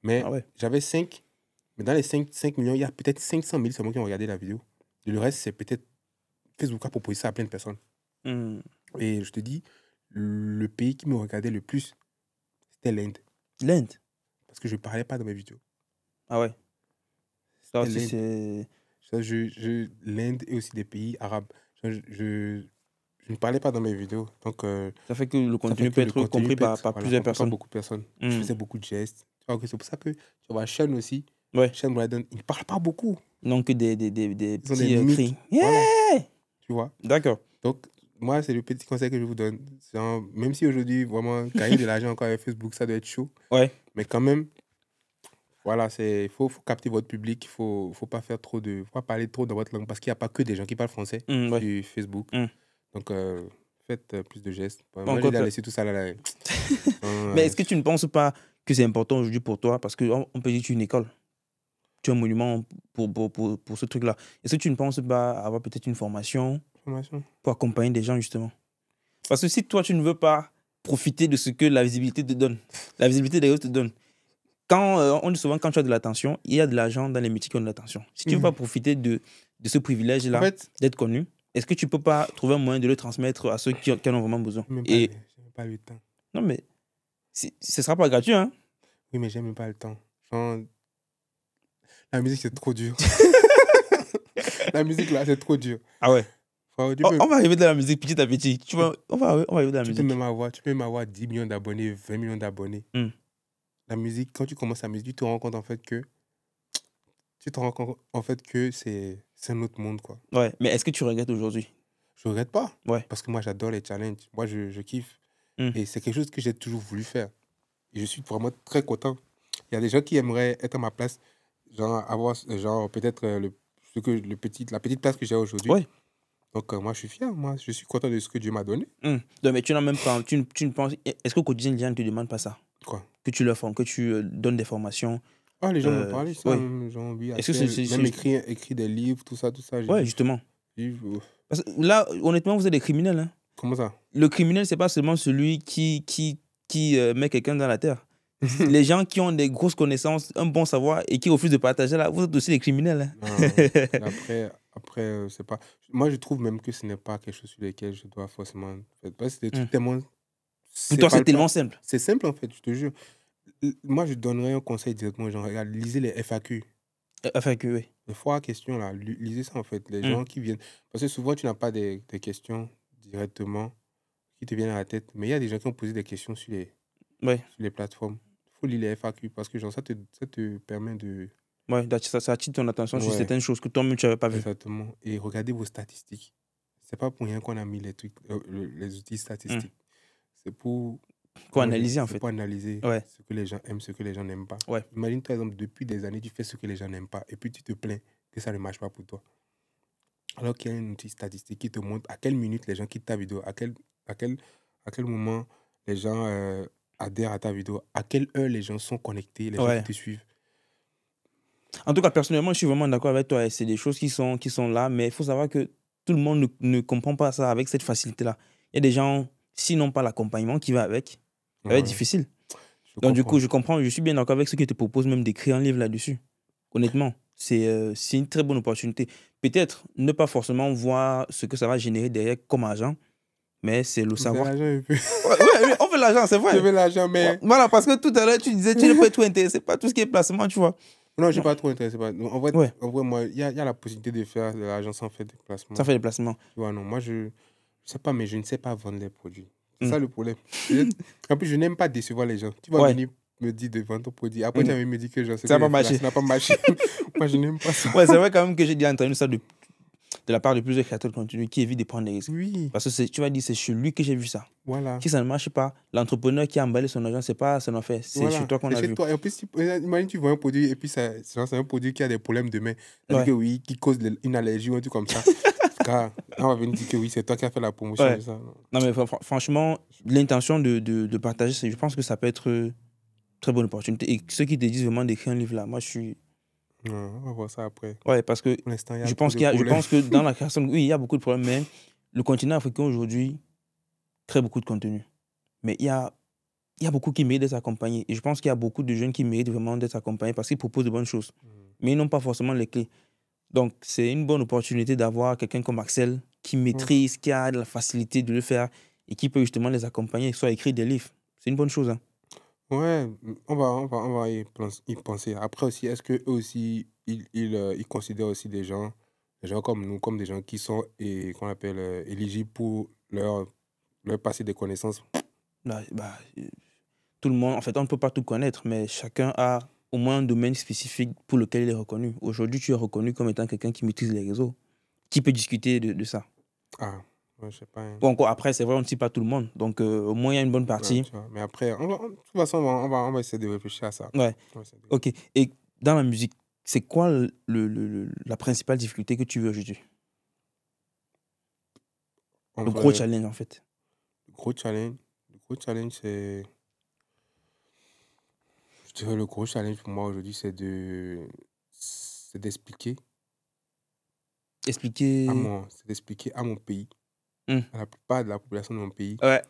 A: Mais j'avais 5. Mais dans les 5 millions, il y a peut-être 500 000 seulement qui ont regardé la vidéo. Et le reste, c'est peut-être Facebook a proposé ça à plein de personnes. Et je te dis, le pays qui me regardait le plus, c'était l'Inde.
B: L'Inde?
A: Parce que je ne parlais pas dans mes vidéos.
B: Ah ouais. Ça aussi,
A: c'est... L'Inde et aussi des pays arabes. Je ne parlais pas dans mes vidéos. Donc,
B: ça fait que le contenu peut être compris par plusieurs personnes.
A: Beaucoup de personnes. Je faisais beaucoup de gestes. C'est pour ça que tu vois, Sean aussi. Sean Bryden, il ne parle pas beaucoup.
B: Non, que des petits cris.
A: Voilà. Tu vois?
B: D'accord.
A: Donc, moi, c'est le petit conseil que je vous donne. Genre, même si aujourd'hui, vraiment, gagner de l'argent encore avec Facebook, ça doit être chaud. Mais quand même, voilà, il faut capter votre public. Il ne faut pas parler trop dans votre langue parce qu'il n'y a pas que des gens qui parlent français sur Facebook. Donc, faites plus de gestes. Moi, j'ai laissé tout ça là.
B: Mais est-ce que tu ne penses pas que c'est important aujourd'hui pour toi? Parce qu'on peut dire que tu es une école. Tu es un monument pour ce truc-là. Est-ce que tu ne penses pas avoir peut-être une formation pour accompagner des gens, justement? Parce que si toi, tu ne veux pas profiter de ce que la visibilité te donne, la visibilité des autres te donne, on dit souvent, quand tu as de l'attention, il y a de l'argent dans les métiers qui ont de l'attention. Si tu ne veux pas profiter de ce privilège-là, en fait, d'être connu, est-ce que tu ne peux pas trouver un moyen de le transmettre à ceux qui en ont vraiment besoin?
A: Je n'ai même pas le temps.
B: Non, mais ce ne sera pas gratuit, hein?
A: Oui, mais je n'ai même pas le temps. Genre, la musique, c'est trop dur. La musique, là, c'est trop dur.
B: Ah ouais? On va arriver dans la musique petit à petit. Tu vois, on va arriver dans la musique.
A: Tu peux même avoir 10 millions d'abonnés, 20 millions d'abonnés. La musique, quand tu commences la musique, tu te rends compte en fait que c'est un autre monde, quoi.
B: Ouais, mais est-ce que tu regrettes aujourd'hui?
A: Je ne regrette pas.
B: Ouais.
A: Parce que moi, j'adore les challenges. Moi, je kiffe. Et c'est quelque chose que j'ai toujours voulu faire. Et je suis vraiment très content. Il y a des gens qui aimeraient être à ma place, genre avoir peut-être la petite place que j'ai aujourd'hui.
B: Ouais.
A: Donc, moi, je suis fier. Moi, je suis content de ce que Dieu m'a donné.
B: Non, mais tu n'as même pas... Tu ne penses... Est-ce qu'au quotidien, les gens ne te demandent pas ça?
A: Quoi?
B: Que tu leur formes, que tu donnes des formations.
A: Ah, les gens m'ont parlé, ça. Oui. Est-ce que même écrit des livres, tout ça.
B: Ouais, justement. Parce que là, honnêtement, vous êtes des criminels. Hein.
A: Comment ça?
B: Le criminel, c'est pas seulement celui qui met quelqu'un dans la terre. Les gens qui ont des grosses connaissances, un bon savoir et qui refusent de partager, là, vous êtes aussi des criminels. Hein.
A: Non, après c'est pas... Moi, je trouve même que ce n'est pas quelque chose sur lequel je dois forcément... Parce que c'est des trucs tellement...
B: Pour toi, c'est tellement simple.
A: C'est simple, en fait, je te jure. Moi, je donnerais un conseil directement aux gens. Regarde, lisez les FAQ.
B: FAQ, oui.
A: Les fois à questions, là, lisez ça, en fait. Les gens qui viennent... Parce que souvent, tu n'as pas des questions directement qui te viennent à la tête. Mais il y a des gens qui ont posé des questions sur les plateformes. Il faut lire les FAQ parce que genre, ça te permet de...
B: Ouais, ça attire ton attention sur certaines choses que toi-même, tu n'avais pas vues.
A: Exactement. Et regardez vos statistiques. C'est pas pour rien qu'on a mis les outils statistiques. C'est pour
B: analyser, en fait.
A: Pour analyser ce que les gens aiment, ce que les gens n'aiment pas.
B: Ouais.
A: Imagine, par exemple, depuis des années, tu fais ce que les gens n'aiment pas et puis tu te plains que ça ne marche pas pour toi. Alors qu'il y a un outil statistique qui te montre à quelle minute les gens quittent ta vidéo, à quel moment les gens adhèrent à ta vidéo, à quelle heure les gens sont connectés, les gens qui te suivent.
B: En tout cas, personnellement, je suis vraiment d'accord avec toi. C'est des choses qui sont là, mais il faut savoir que tout le monde ne comprend pas ça avec cette facilité-là. Il y a des gens, s'ils n'ont pas l'accompagnement qui va avec, ça va être difficile. Donc, du coup, je suis bien d'accord avec ceux qui te proposent même d'écrire un livre là-dessus. Honnêtement, c'est une très bonne opportunité. Peut-être ne pas forcément voir ce que ça va générer derrière comme argent, mais c'est le savoir.
A: On veut
B: on veut l'argent, c'est vrai.
A: Je veux l'argent, mais...
B: Voilà, parce que tout à l'heure, tu disais tu n'es pas trop intéressé par tout ce qui est placement, tu vois.
A: Non, je ne suis pas trop intéressé. En vrai, moi, il y a la possibilité de faire de l'argent sans faire des placements.
B: Sans faire des placements.
A: Tu vois, non, moi, je ne sais pas, mais je ne sais pas vendre les produits. C'est ça le problème. En plus, je n'aime pas décevoir les gens. Tu vas venir me dire de vendre ton produit. Après, tu vas me dire que
B: ça n'a pas marché.
A: Ça n'a pas marché. Moi, je n'aime pas ça.
B: Ouais, c'est vrai quand même que j'ai déjà entendu ça de la part de plusieurs créateurs de contenu qui évitent de prendre des risques.
A: Oui.
B: Parce que tu vas dire, c'est chez lui que j'ai vu ça.
A: Voilà.
B: Si ça ne marche pas, l'entrepreneur qui a emballé son argent, c'est pas son affaire. C'est
A: Voilà.
B: chez toi qu'on a vu.
A: Toi. Et en plus, imagine, tu vois un produit et puis c'est un produit qui a des problèmes demain.
B: Ouais.
A: Que oui, qui cause une allergie ou un truc comme ça. Car on va venir dire que oui, c'est toi qui as fait la promotion
B: Ouais.
A: de ça.
B: Non, mais franchement, l'intention de partager, je pense que ça peut être une très bonne opportunité. Et ceux qui te disent vraiment d'écrire un livre là, moi je suis.
A: Non, on va voir ça après.
B: Ouais, parce que
A: pour l'instant,
B: je pense que dans la création, oui, il y a beaucoup de problèmes, mais le continent africain aujourd'hui crée beaucoup de contenu. Mais il y a beaucoup qui méritent d'être accompagnés. Et je pense qu'il y a beaucoup de jeunes qui méritent vraiment d'être accompagnés parce qu'ils proposent de bonnes choses. Mais ils n'ont pas forcément les clés. Donc, c'est une bonne opportunité d'avoir quelqu'un comme Axel qui maîtrise, qui a de la facilité de le faire et qui peut justement les accompagner, soit écrire des livres. C'est une bonne chose. Hein.
A: Ouais, on va y penser. Après aussi, est-ce qu'eux aussi, ils considèrent aussi des gens comme nous, comme des gens qui sont qu'on appelle éligibles pour leur passer des connaissances?
B: Tout le monde, en fait, on ne peut pas tout connaître, mais chacun a au moins un domaine spécifique pour lequel il est reconnu. Aujourd'hui, tu es reconnu comme étant quelqu'un qui maîtrise les réseaux, qui peut discuter de ça.
A: Ah, ouais, je sais pas.
B: Bon, encore après, c'est vrai, on ne dit pas tout le monde. Donc, au moins, il y a une bonne partie.
A: Ouais, mais après, de toute façon, on va essayer de réfléchir à ça.
B: Ouais. Ok. Et dans la musique, c'est quoi la principale difficulté que tu veux aujourd'hui? Le gros challenge, en fait.
A: Le gros challenge, c'est... Je dirais le gros challenge pour moi aujourd'hui, c'est d'expliquer. C'est d'expliquer à mon pays, à la plupart de la population de mon pays,
B: ouais.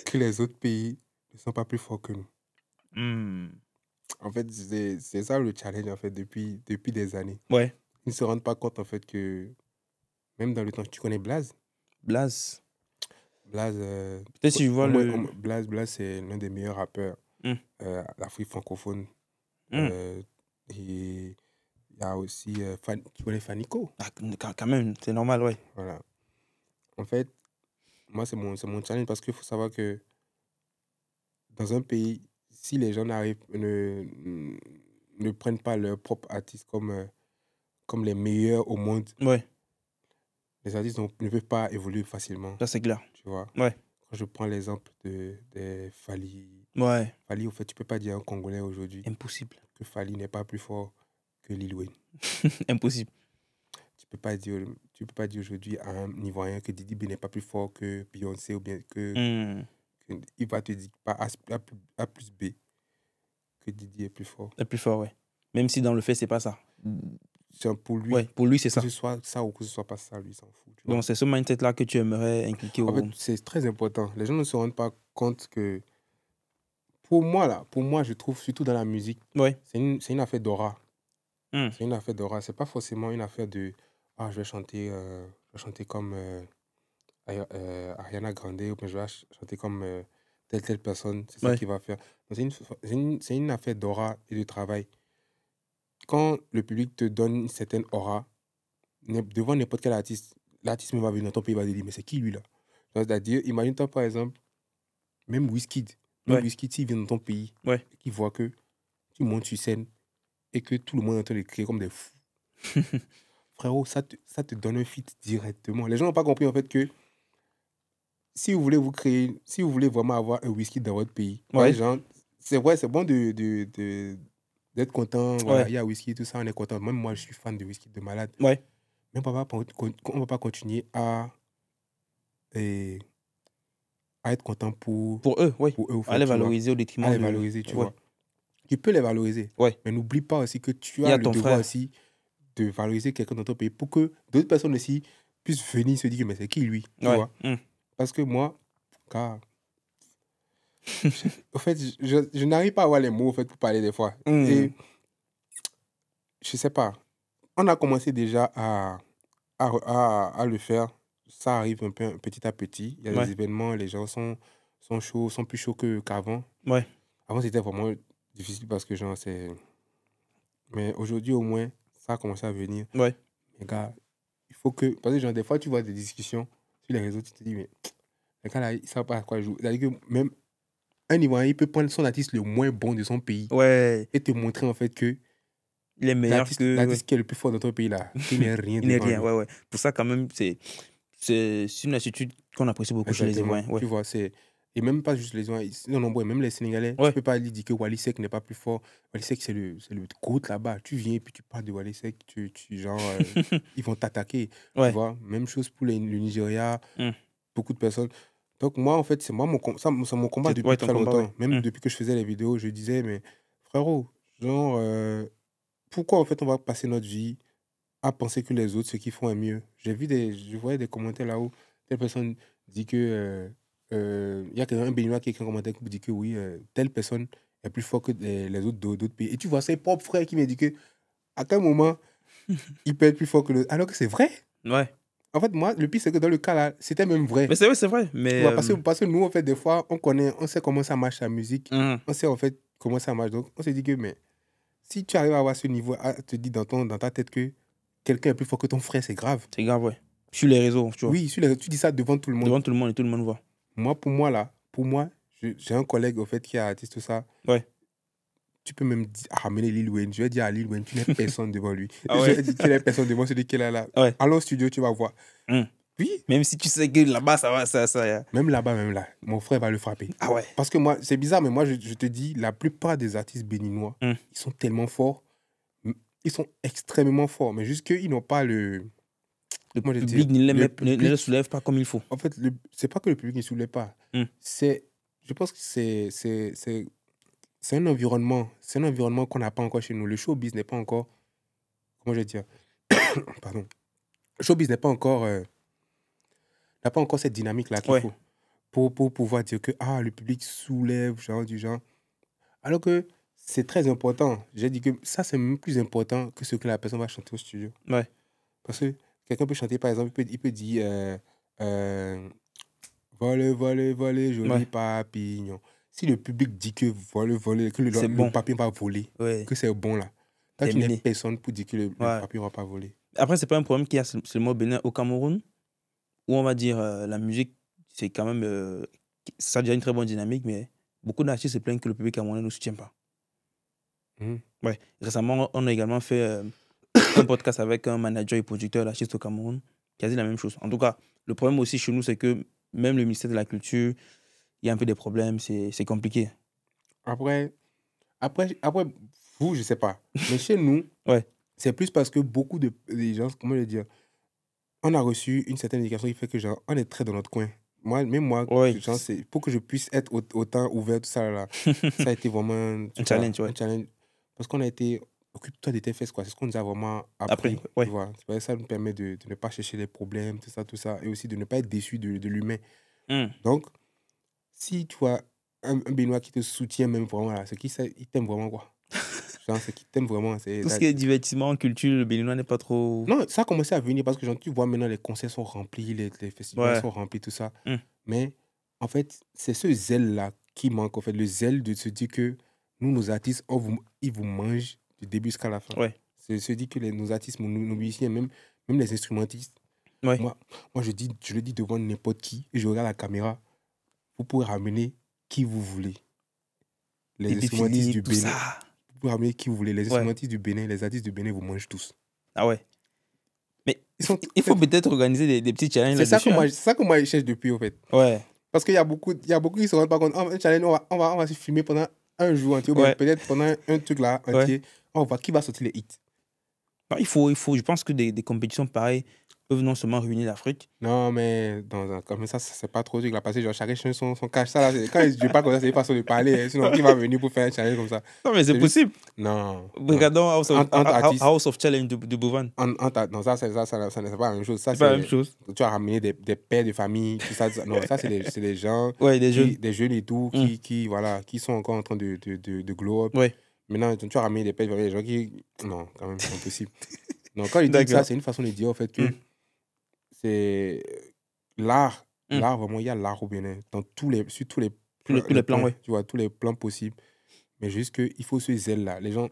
A: que les autres pays ne sont pas plus forts que nous. En fait, c'est ça le challenge, en fait, depuis des années.
B: Ouais.
A: Ils ne se rendent pas compte, en fait, que même dans le temps, tu connais Blaze?
B: Blaze,
A: peut-être
B: si je vois
A: Blaze, c'est l'un des meilleurs rappeurs d'Afrique francophone. Et il y a aussi tu connais Fanico?
B: Ah, quand même, c'est normal, ouais.
A: Voilà. En fait, moi, c'est mon challenge parce qu'il faut savoir que dans un pays, si les gens ne prennent pas leurs propres artistes comme les meilleurs au monde,
B: ouais.
A: les artistes ne peuvent pas évoluer facilement.
B: Ça, c'est clair.
A: Tu vois?
B: Ouais.
A: Quand je prends l'exemple de Fally.
B: Ouais.
A: Fally, au fait, tu ne peux pas dire à un Congolais aujourd'hui
B: impossible
A: que Fally n'est pas plus fort que Lil Wayne.
B: Impossible.
A: Tu peux pas dire aujourd'hui à un Ivoirien que Didi B n'est pas plus fort que Beyoncé ou bien que il va te dire pas A plus B que Didi est plus fort.
B: Le plus fort, ouais. Même si dans le fait, c'est pas ça.
A: Pour lui,
B: ouais, pour lui c'est ça.
A: Que ce soit ça ou que ce soit pas ça, lui, il s'en fout.
B: Donc, c'est ce mindset-là que tu aimerais inculquer
A: En fait, c'est très important. Les gens ne se rendent pas compte que... Pour moi, je trouve, surtout dans la musique,
B: ouais.
A: c'est une affaire d'aura. C'est une affaire d'aura. C'est pas forcément une affaire de... Ah, je vais chanter comme Ariana Grande ou bien je vais chanter comme telle personne. C'est ça qui va faire. C'est une affaire d'aura et de travail. Quand le public te donne une certaine aura, devant n'importe quel artiste, l'artiste va venir dans ton pays et va te dire, mais c'est qui lui là? C'est-à-dire, imagine-toi par exemple, même Wizkid. Wizkid, s'il vient dans ton pays, et qu'il voit que tu montes sur scène et que tout le monde est en train de crier comme des fous. Frérot, ça te donne un feat directement. Les gens n'ont pas compris en fait que si vous voulez vraiment avoir un Wizkid dans votre pays, c'est vrai, c'est bon d'être content. Voilà, il y a Wizkid, tout ça, on est content. Même moi, je suis fan de Wizkid de malade.
B: Ouais.
A: Mais on ne va pas continuer à être content pour
B: eux, oui.
A: Pour eux,
B: à les valoriser au détriment
A: les valoriser, tu vois. Tu peux les valoriser. Mais n'oublie pas aussi que tu as le devoir aussi de valoriser quelqu'un dans ton pays pour que d'autres personnes aussi puissent venir se dire, mais c'est qui lui, tu vois. Parce que moi, au fait, je n'arrive pas à avoir les mots, au fait, pour parler des fois. Et je sais pas. On a commencé déjà à le faire. Ça arrive un peu petit à petit. Il y a des événements, les gens sont chauds, sont plus chauds qu'avant. Avant, c'était vraiment difficile parce que, genre, c'est... Mais aujourd'hui, au moins, ça a commencé à venir. Les gars, il faut que... Parce que, genre, des fois, tu vois des discussions sur les réseaux, tu te dis, mais les gars, là, ils ne savent pas à quoi jouer. C'est-à-dire que même un Ivoirien, il peut prendre son artiste le moins bon de son pays et te montrer, en fait, que
B: Il est meilleur que...
A: L'artiste qui est le plus fort dans notre pays, là, il n'est rien.
B: Il n'est rien, ouais. Pour ça, quand même, c'est une attitude qu'on apprécie beaucoup chez les Ivoiriens. Ouais.
A: Tu vois, c'est... Et même pas juste les Ivoiriens, non, nombreux, même les Sénégalais.
B: Ouais.
A: Tu peux pas lui dire que Wally Seck n'est pas plus fort. Wally Seck, c'est le GOAT là-bas. Tu viens et puis tu parles de Wally Seck, genre, ils vont t'attaquer.
B: Ouais.
A: Tu vois, même chose pour le Nigeria, beaucoup de personnes. Donc moi, en fait, c'est mon combat depuis très longtemps. Même depuis que je faisais les vidéos, je disais, mais frérot, genre, pourquoi en fait on va passer notre vie à penser que les autres, ce qu'ils font est mieux? Je voyais des commentaires là-haut, telle personne dit que... il y a un Béninois qui écrit un commentaire qui me dit que oui, telle personne est plus fort que les autres d'autres pays. Et tu vois, ses propres frères qui me dit que à quel moment il peut être plus fort que l'autre. Alors que c'est vrai.
B: Ouais.
A: En fait, moi, le pire, c'est que dans le cas là, c'était même vrai.
B: Mais c'est vrai. Mais...
A: Parce que nous, en fait, des fois, on sait comment ça marche la musique. On sait en fait comment ça marche. Donc, on s'est dit que, mais si tu arrives à avoir ce niveau, à te dire dans ta tête que quelqu'un est plus fort que ton frère, c'est grave.
B: C'est grave, ouais. Sur les réseaux, tu vois.
A: Oui, tu dis ça devant tout le monde.
B: Devant tout le monde et tout le monde voit.
A: Pour moi, j'ai un collègue au fait qui est artiste, tout ça.
B: Ouais.
A: Tu peux même ramener Lil Wayne. Je vais dire à Lil Wayne, tu n'es personne devant lui.
B: Ah ouais.
A: Je vais dire, tu n'es personne devant celui qui est là.
B: Ouais.
A: Allons au studio, tu vas voir. Oui.
B: Même si tu sais que là-bas, ça va.
A: Même là-bas, même là, mon frère va le frapper.
B: Ah ouais.
A: Parce que moi, c'est bizarre, mais moi, je te dis, la plupart des artistes béninois, ils sont tellement forts. Ils sont extrêmement forts. Mais juste qu'ils n'ont pas le...
B: Le public ne le soulève pas comme il faut.
A: En fait, c'est pas que le public ne soulève pas. Je pense que c'est un environnement. C'est un environnement qu'on n'a pas encore chez nous. Le showbiz n'est pas encore... Comment je vais dire? Pardon. Le showbiz n'est pas encore... n'a pas encore cette dynamique-là qu'il faut. Pour pouvoir dire que le public soulève, du genre. Alors que c'est très important. J'ai dit que ça, c'est même plus important que ce que la personne va chanter au studio.
B: Ouais.
A: Parce que quelqu'un peut chanter, par exemple, il peut dire voler, voler, voler, joli papillon. Si le public dit que voler, voler, que le papillon va voler, que c'est bon là. Quand tu n'es personne pour dire que le papillon ne va pas voler.
B: Après, c'est pas un problème qu'il y a seulement au Bénin, au Cameroun, où on va dire la musique, c'est quand même. Ça a déjà une très bonne dynamique, mais beaucoup d'artistes se plaignent que le public camerounais ne soutient pas. Ouais. Récemment, on a également fait un podcast avec un manager et producteur d'artistes au Cameroun qui a dit la même chose. En tout cas, le problème aussi chez nous, c'est que même le ministère de la Culture, il y a un peu des problèmes, c'est compliqué.
A: Après, vous, je sais pas. Mais chez nous, c'est plus parce que beaucoup de gens, comment le dire, on a reçu une certaine éducation qui fait que genre, on est très dans notre coin. Moi, genre, pour que je puisse être autant ouvert, tout ça, là, ça a été vraiment
B: un challenge.
A: Parce qu'on a été... Occupe-toi de tes fesses, quoi. C'est ce qu'on nous a vraiment appris. Tu vois. Ça nous permet de ne pas chercher les problèmes, tout ça. Et aussi de ne pas être déçu de l'humain. Donc, si tu vois un Béninois qui te soutient même vraiment, là, c'est qu'il t'aime vraiment, quoi. Genre, c'est qu'il t'aime vraiment.
B: Tout ce qui est divertissement, culture, le Béninois n'est pas trop...
A: Non, ça a commencé à venir parce que genre, tu vois maintenant les concerts sont remplis, les festivals sont remplis, tout ça. Mais en fait, c'est ce zèle-là qui manque, en fait. Le zèle de se dire que nous, nos artistes, ils vous mangent du début jusqu'à la fin. C'est se dire que nos artistes, nos musiciens, même les instrumentistes, moi je le dis devant n'importe qui, et je regarde la caméra, vous pouvez ramener qui vous voulez. Les instrumentistes du Bénin. Vous pouvez ramener qui vous voulez. Les instrumentistes du Bénin, les artistes du Bénin vous mangent tous.
B: Ah ouais. Mais il faut peut-être organiser des petits challenges là-dessus.
A: C'est ça que moi je cherche depuis, en fait.
B: Ouais.
A: Parce qu'il y a beaucoup qui ne se rendent pas compte. Un challenge, on va se filmer pendant un jour entier, ou peut-être pendant un truc là entier. On va voir qui va sortir les hits.
B: Non, il faut, je pense que des compétitions pareilles peuvent non seulement réunir l'Afrique.
A: Non, mais comme ça, c'est pas trop dur. Là, parce que genre, chacun son cache. Ça, là, quand je parle comme ça, c'est une façon de parler. Sinon, qui va venir pour faire un challenge comme ça?
B: Non, mais c'est possible.
A: Non.
B: Regardons House of Challenge de Bouvan.
A: Non, ça c'est pas la même chose.
B: C'est pas la même chose.
A: Tu as ramené des pères de famille, tout ça. Non, ça, c'est des gens. Des jeunes et tout, qui sont encore en train de glow up. Maintenant, tu as ramené des pères de famille, des gens qui. Non, quand même, c'est impossible. Non, quand ils disent ça, c'est une façon de dire, en fait, que c'est l'art. L'art, vraiment, il y a l'art au Bénin, sur tous les
B: plans,
A: tu vois, tous les plans possibles. Mais juste qu'il faut ce zèle-là. Les gens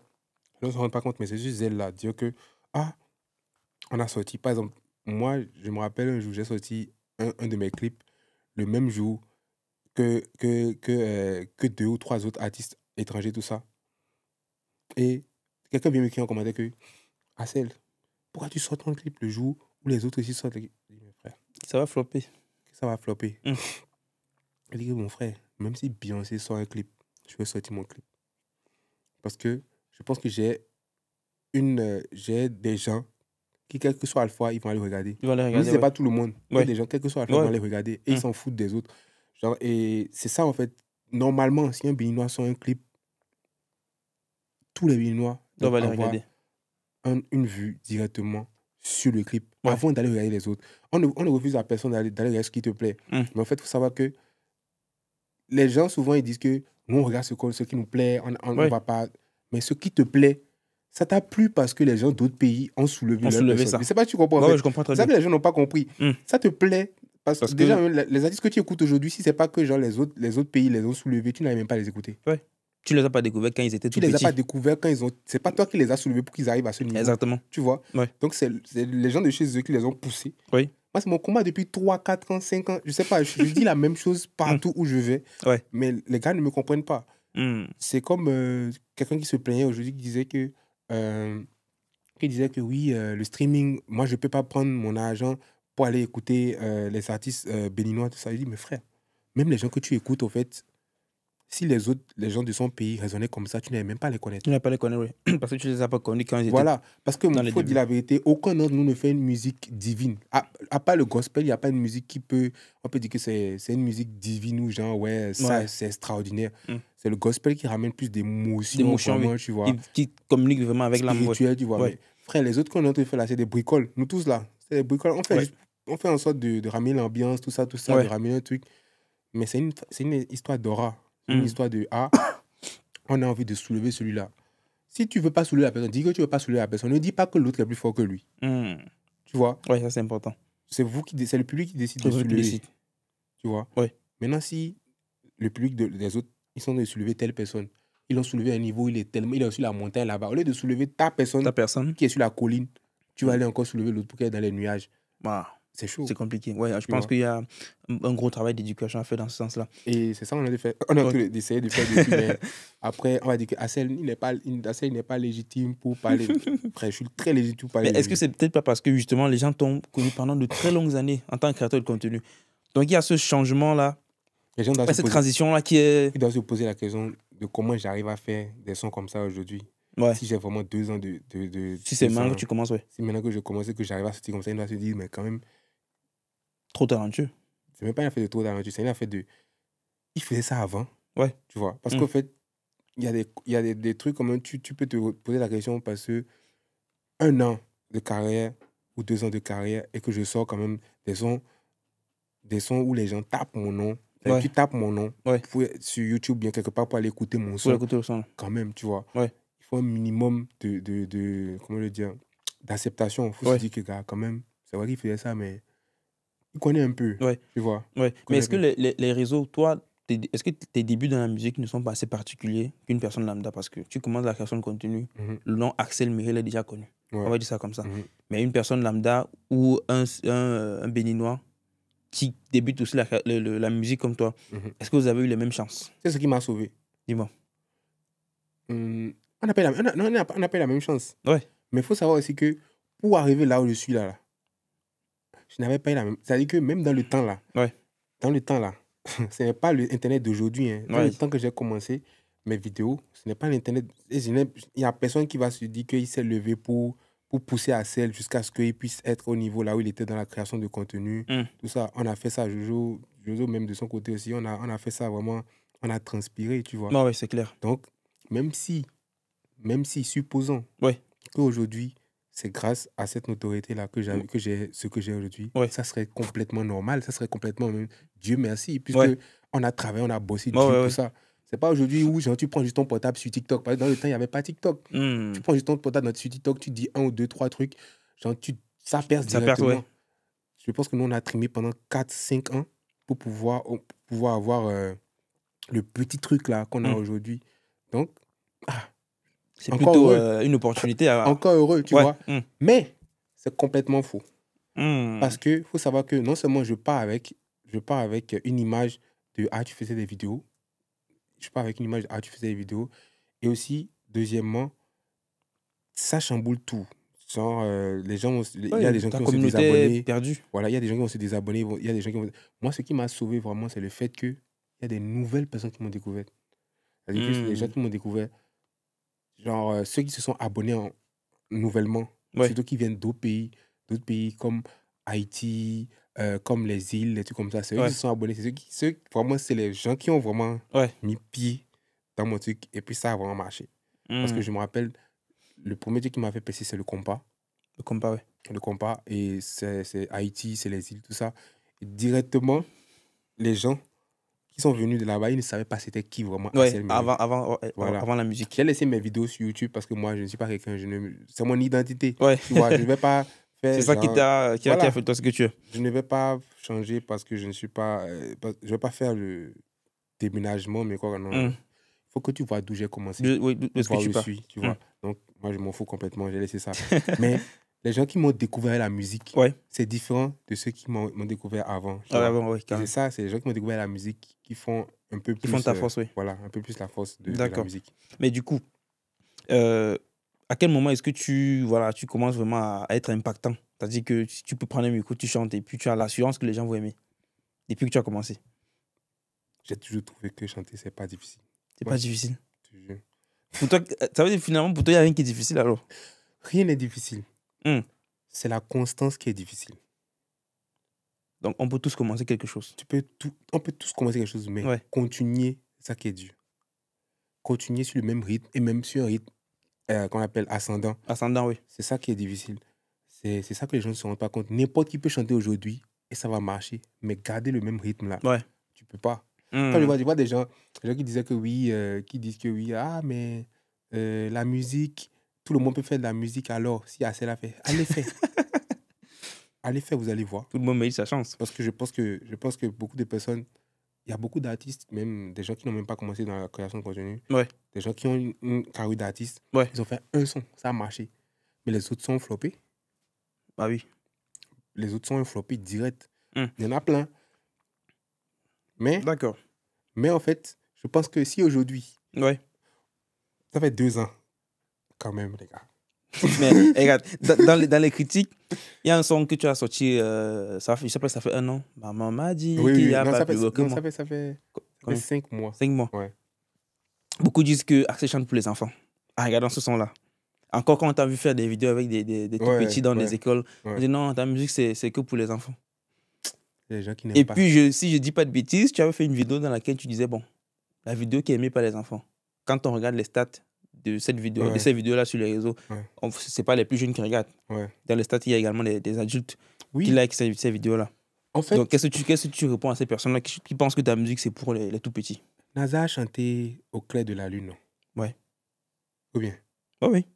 A: ne se rendent pas compte, mais c'est ce zèle-là. Dire que, on a sorti, par exemple, moi, je me rappelle un jour, j'ai sorti un de mes clips le même jour que 2 ou 3 autres artistes étrangers, tout ça. Et quelqu'un vient m'écrire en commentaire que Hassel, pourquoi tu sors ton clip le jour où les autres aussi sortent? Je dis, mon frère,
B: Ça va flopper.
A: ça va flopper. Je dis que mon frère, même si Beyoncé sort un clip, je vais sortir mon clip. Parce que je pense que j'ai des gens qui, quel que soit Alpha, ils vont aller regarder.
B: Ils vont aller
A: Même
B: regarder.
A: si c'est pas tout le monde. Il y a des gens, quel que soit Alpha, ils vont aller regarder. Et ils s'en foutent des autres. Genre, et c'est ça, en fait. Normalement, si un Béninois sort un clip, tous les Béninois doivent aller avoir une vue directement sur le clip avant d'aller regarder les autres. On ne refuse à personne d'aller regarder ce qui te plaît. Mais en fait, il faut savoir que les gens, souvent, ils disent que nous, on regarde ce qui nous plaît, on ne va pas. Mais ce qui te plaît, ça t'a plu parce que les gens d'autres pays ont soulevé
B: ça.
A: Je sais pas si tu comprends.
B: Ouais, je comprends très bien.
A: Ça, les gens n'ont pas compris. Ça te plaît parce que déjà, les artistes que tu écoutes aujourd'hui, si c'est pas que genre, les autres pays les ont soulevés, tu n'arrives même pas à les écouter.
B: Ouais. Tu les as pas découverts quand ils étaient tout petits.
A: Tu les as pas découverts quand ils ont... C'est pas toi qui les as soulevés pour qu'ils arrivent à ce niveau.
B: Exactement.
A: Tu vois. Donc, c'est les gens de chez eux qui les ont poussés. Moi, c'est mon combat depuis 3, 4 ans, 5 ans. Je sais pas, je dis la même chose partout où je vais. Mais les gars ne me comprennent pas. C'est comme quelqu'un qui se plaignait aujourd'hui qui disait que oui, le streaming, moi, je peux pas prendre mon argent pour aller écouter les artistes béninois, tout ça. Je dis, mais frère, même les gens que tu écoutes, au fait, si les gens de son pays raisonnaient comme ça, tu n'avais même pas à les connaître.
B: Tu n'avais pas à les connaître, oui. Parce que tu les as pas connus quand ils étaient.
A: Voilà, parce que il faut dire la vérité, aucun d'entre nous ne fait une musique divine. À part le gospel, il n'y a pas une musique qui peut... On peut dire que c'est une musique divine ou genre, ça, c'est extraordinaire. C'est le gospel qui ramène plus d'émotions,
B: oui.
A: Tu vois.
B: Qui communique vraiment avec l'âme.
A: Spirituel, tu vois. Mais, frère, les autres qu'on a fait là, c'est des bricoles. Nous tous là, c'est des bricoles. On fait en sorte de ramener l'ambiance, tout ça, de ramener un truc. Mais c'est une histoire d'aura. Une histoire de on a envie de soulever celui-là. Si tu veux pas soulever la personne, dis que tu veux pas soulever la personne. Ne dis pas que l'autre est plus fort que lui. Tu vois.
B: Oui, ça c'est important.
A: C'est le public qui décide de soulever. Tu vois. Maintenant, si le public des autres, ils sont de soulever telle personne, ils l'ont soulevé à un niveau, il est sur la montagne là-bas. Au lieu de soulever ta personne qui est sur la colline, tu vas aller encore soulever l'autre pour qu'elle est dans les nuages. C'est chaud.
B: C'est compliqué. Ouais, je pense qu'il y a un gros travail d'éducation à faire dans ce sens-là.
A: Et c'est ça, on a essayé de faire depuis. Mais après, on va dire que Hassel n'est pas légitime pour parler. Après, je suis très légitime pour parler.
B: Mais est-ce que c'est peut-être pas parce que justement, les gens t'ont connu pendant de très longues années en tant que créateur de contenu? Donc, il y a ce changement-là, cette transition-là qui est...
A: Ils doivent se poser la question de comment j'arrive à faire des sons comme ça aujourd'hui. Si j'ai vraiment 2 ans de
B: si c'est maintenant que tu commences,
A: Si maintenant que je commence et que j'arrive à sortir comme ça, ils doivent se dire, mais quand même...
B: Trop talentueux.
A: C'est même pas une affaire de trop talentueux, c'est une affaire de... Il faisait ça avant. Tu vois. Parce qu'en fait, il y a des trucs comme tu peux te poser la question parce que 1 an de carrière ou 2 ans de carrière et que je sors quand même des sons où les gens tapent mon nom. Tu tapes mon nom sur YouTube, bien quelque part, pour aller écouter mon son.
B: Écouter le son.
A: Quand même, tu vois. Il faut un minimum de comment le dire, d'acceptation. Il faut se dire que, gars, quand même, c'est vrai qu'il faisait ça, mais il connaît un peu. Tu vois.
B: Mais est-ce que les réseaux, toi, est-ce que tes débuts dans la musique ne sont pas assez particuliers qu'une personne lambda? Parce que tu commences la création de contenu, le nom Axel Méril est déjà connu. On va dire ça comme ça. Mais une personne lambda ou un Béninois qui débute aussi la musique comme toi, est-ce que vous avez eu les mêmes chances?
A: C'est ce qui m'a sauvé.
B: Dis-moi.
A: On n'a pas eu la même chance. Mais il faut savoir aussi que pour arriver là où je suis là, je n'avais pas eu la même... C'est-à-dire que même dans le temps là, ce n'est pas l'Internet d'aujourd'hui. Dans le temps que j'ai commencé mes vidéos, ce n'est pas l'Internet. Il n'y a personne qui va se dire qu'il s'est levé pour pousser Hassel jusqu'à ce qu'il puisse être au niveau là où il était dans la création de contenu. Tout ça, on a fait ça. Jojo même de son côté aussi, on a fait ça vraiment, on a transpiré, tu vois.
B: Oui, c'est clair.
A: Donc, même si supposons qu'aujourd'hui, c'est grâce à cette notoriété-là que j'ai ce que j'ai aujourd'hui, ça serait complètement normal, ça serait complètement... Dieu merci, puisque on a travaillé, on a bossé tout ça. C'est pas aujourd'hui où genre, tu prends juste ton portable sur TikTok. Dans le temps, il n'y avait pas TikTok. Tu prends juste ton portable sur TikTok, tu dis 1 ou 2, 3 trucs, genre ça perce directement. Je pense que nous, on a trimé pendant 4-5 ans pour pouvoir avoir le petit truc là qu'on a aujourd'hui. Donc,
B: c'est plutôt une opportunité.
A: Encore heureux, tu vois. Mais c'est complètement faux. Parce qu'il faut savoir que non seulement je pars avec une image de « Ah, tu faisais des vidéos ». Je pars avec une image de « Ah, tu faisais des vidéos ». Et aussi, deuxièmement, ça chamboule tout. Genre, les gens il y a des gens qui vont se désabonner.
B: Perdue.
A: Voilà, il y a des gens qui vont se désabonner. Il y a des gens qui vont... Moi, ce qui m'a sauvé vraiment, c'est le fait qu'il y a des nouvelles personnes qui m'ont découvert. C'est-à-dire que c'est des gens qui m'ont découvert. Genre, ceux qui se sont abonnés nouvellement, surtout qui viennent d'autres pays comme Haïti, comme les îles, des trucs comme ça. C'est eux qui se sont abonnés. Vraiment, c'est les gens qui ont vraiment mis pied dans mon truc. Et puis, ça a vraiment marché. Parce que je me rappelle, le premier truc qui m'a fait passer, c'est le compas.
B: Le compas,
A: Le compas. Et c'est Haïti, c'est les îles, tout ça. Et directement, les gens qui sont venus de là-bas, ils ne savaient pas c'était qui vraiment.
B: Avant la musique.
A: J'ai laissé mes vidéos sur YouTube parce que moi, je ne suis pas quelqu'un. C'est mon identité. Tu vois, je ne vais pas faire.
B: C'est ça qui a fait toi ce que tu es.
A: Je ne vais pas changer parce que je ne suis pas. Je ne vais pas faire le déménagement, mais quoi, non. Il faut que tu vois d'où j'ai commencé.
B: D'où est-ce que tu
A: suis, tu vois. Donc, moi, je m'en fous complètement. J'ai laissé ça. Mais les gens qui m'ont découvert la musique, c'est différent de ceux qui m'ont découvert avant. C'est ça, c'est les gens qui m'ont découvert la musique qui font un peu plus...
B: Qui font ta force,
A: Voilà, un peu plus la force de la musique.
B: Mais du coup, à quel moment est-ce que tu commences vraiment à être impactant? C'est-à-dire que si tu peux prendre un micro, tu chantes et puis tu as l'assurance que les gens vont aimer. Depuis que tu as commencé.
A: J'ai toujours trouvé que chanter, c'est pas difficile.
B: C'est pas difficile? Toujours. Pour toi, ça veut dire finalement, pour toi, il n'y a rien qui est difficile alors?
A: Rien n'est difficile. C'est la constance qui est difficile.
B: Donc, on peut tous commencer quelque chose.
A: On peut tous commencer quelque chose, mais continuer, c'est ça qui est dur. Continuer sur le même rythme et même sur un rythme qu'on appelle ascendant.
B: Ascendant, oui.
A: C'est ça qui est difficile. C'est ça que les gens ne se rendent pas compte. N'importe qui peut chanter aujourd'hui et ça va marcher. Mais garder le même rythme-là, tu peux pas. Quand je vois des gens qui disaient que oui, qui disent que oui, mais la musique, tout le monde peut faire de la musique, alors si assez l'a fait, allez faire. Allez faire, vous allez voir.
B: Tout le monde mérite sa chance.
A: Parce que je pense que beaucoup de personnes, il y a beaucoup d'artistes, même des gens qui n'ont même pas commencé dans la création de contenu, des gens qui ont une carrière d'artiste, ils ont fait un son, ça a marché. Mais les autres sons ont floppé.
B: Ah oui.
A: Les autres sons ont floppé direct. Il y en a plein.
B: D'accord.
A: Mais en fait, je pense que si aujourd'hui, ça fait 2 ans, quand même, les gars.
B: Mais regarde, dans les critiques, il y a un son que tu as sorti, je sais pas, ça fait 1 an. Maman m'a dit qu'il n'y a pas plus que moi.
A: Ça fait 5 mois.
B: 5 mois.
A: Ouais.
B: Beaucoup disent que Axel chante pour les enfants. Regarde dans ce son-là. Encore quand on t'a vu faire des vidéos avec des tout petits dans des écoles, on dit non, ta musique, c'est que pour les enfants.
A: Les gens qui n'aiment pas.
B: Et puis, si je dis pas de bêtises, tu avais fait une vidéo dans laquelle tu disais, bon, la vidéo qui est aimée par les enfants. Quand on regarde les stats de cette vidéo, de ces vidéos-là sur les réseaux, c'est pas les plus jeunes qui regardent. Dans les stats, il y a également des adultes qui like ces vidéos-là.
A: En fait,
B: donc, qu'est-ce que tu réponds à ces personnes-là qui pensent que ta musique, c'est pour les tout petits?
A: NASA a chanté Au clair de la lune, non?
B: Ouais.
A: Ou bien?
B: Oui.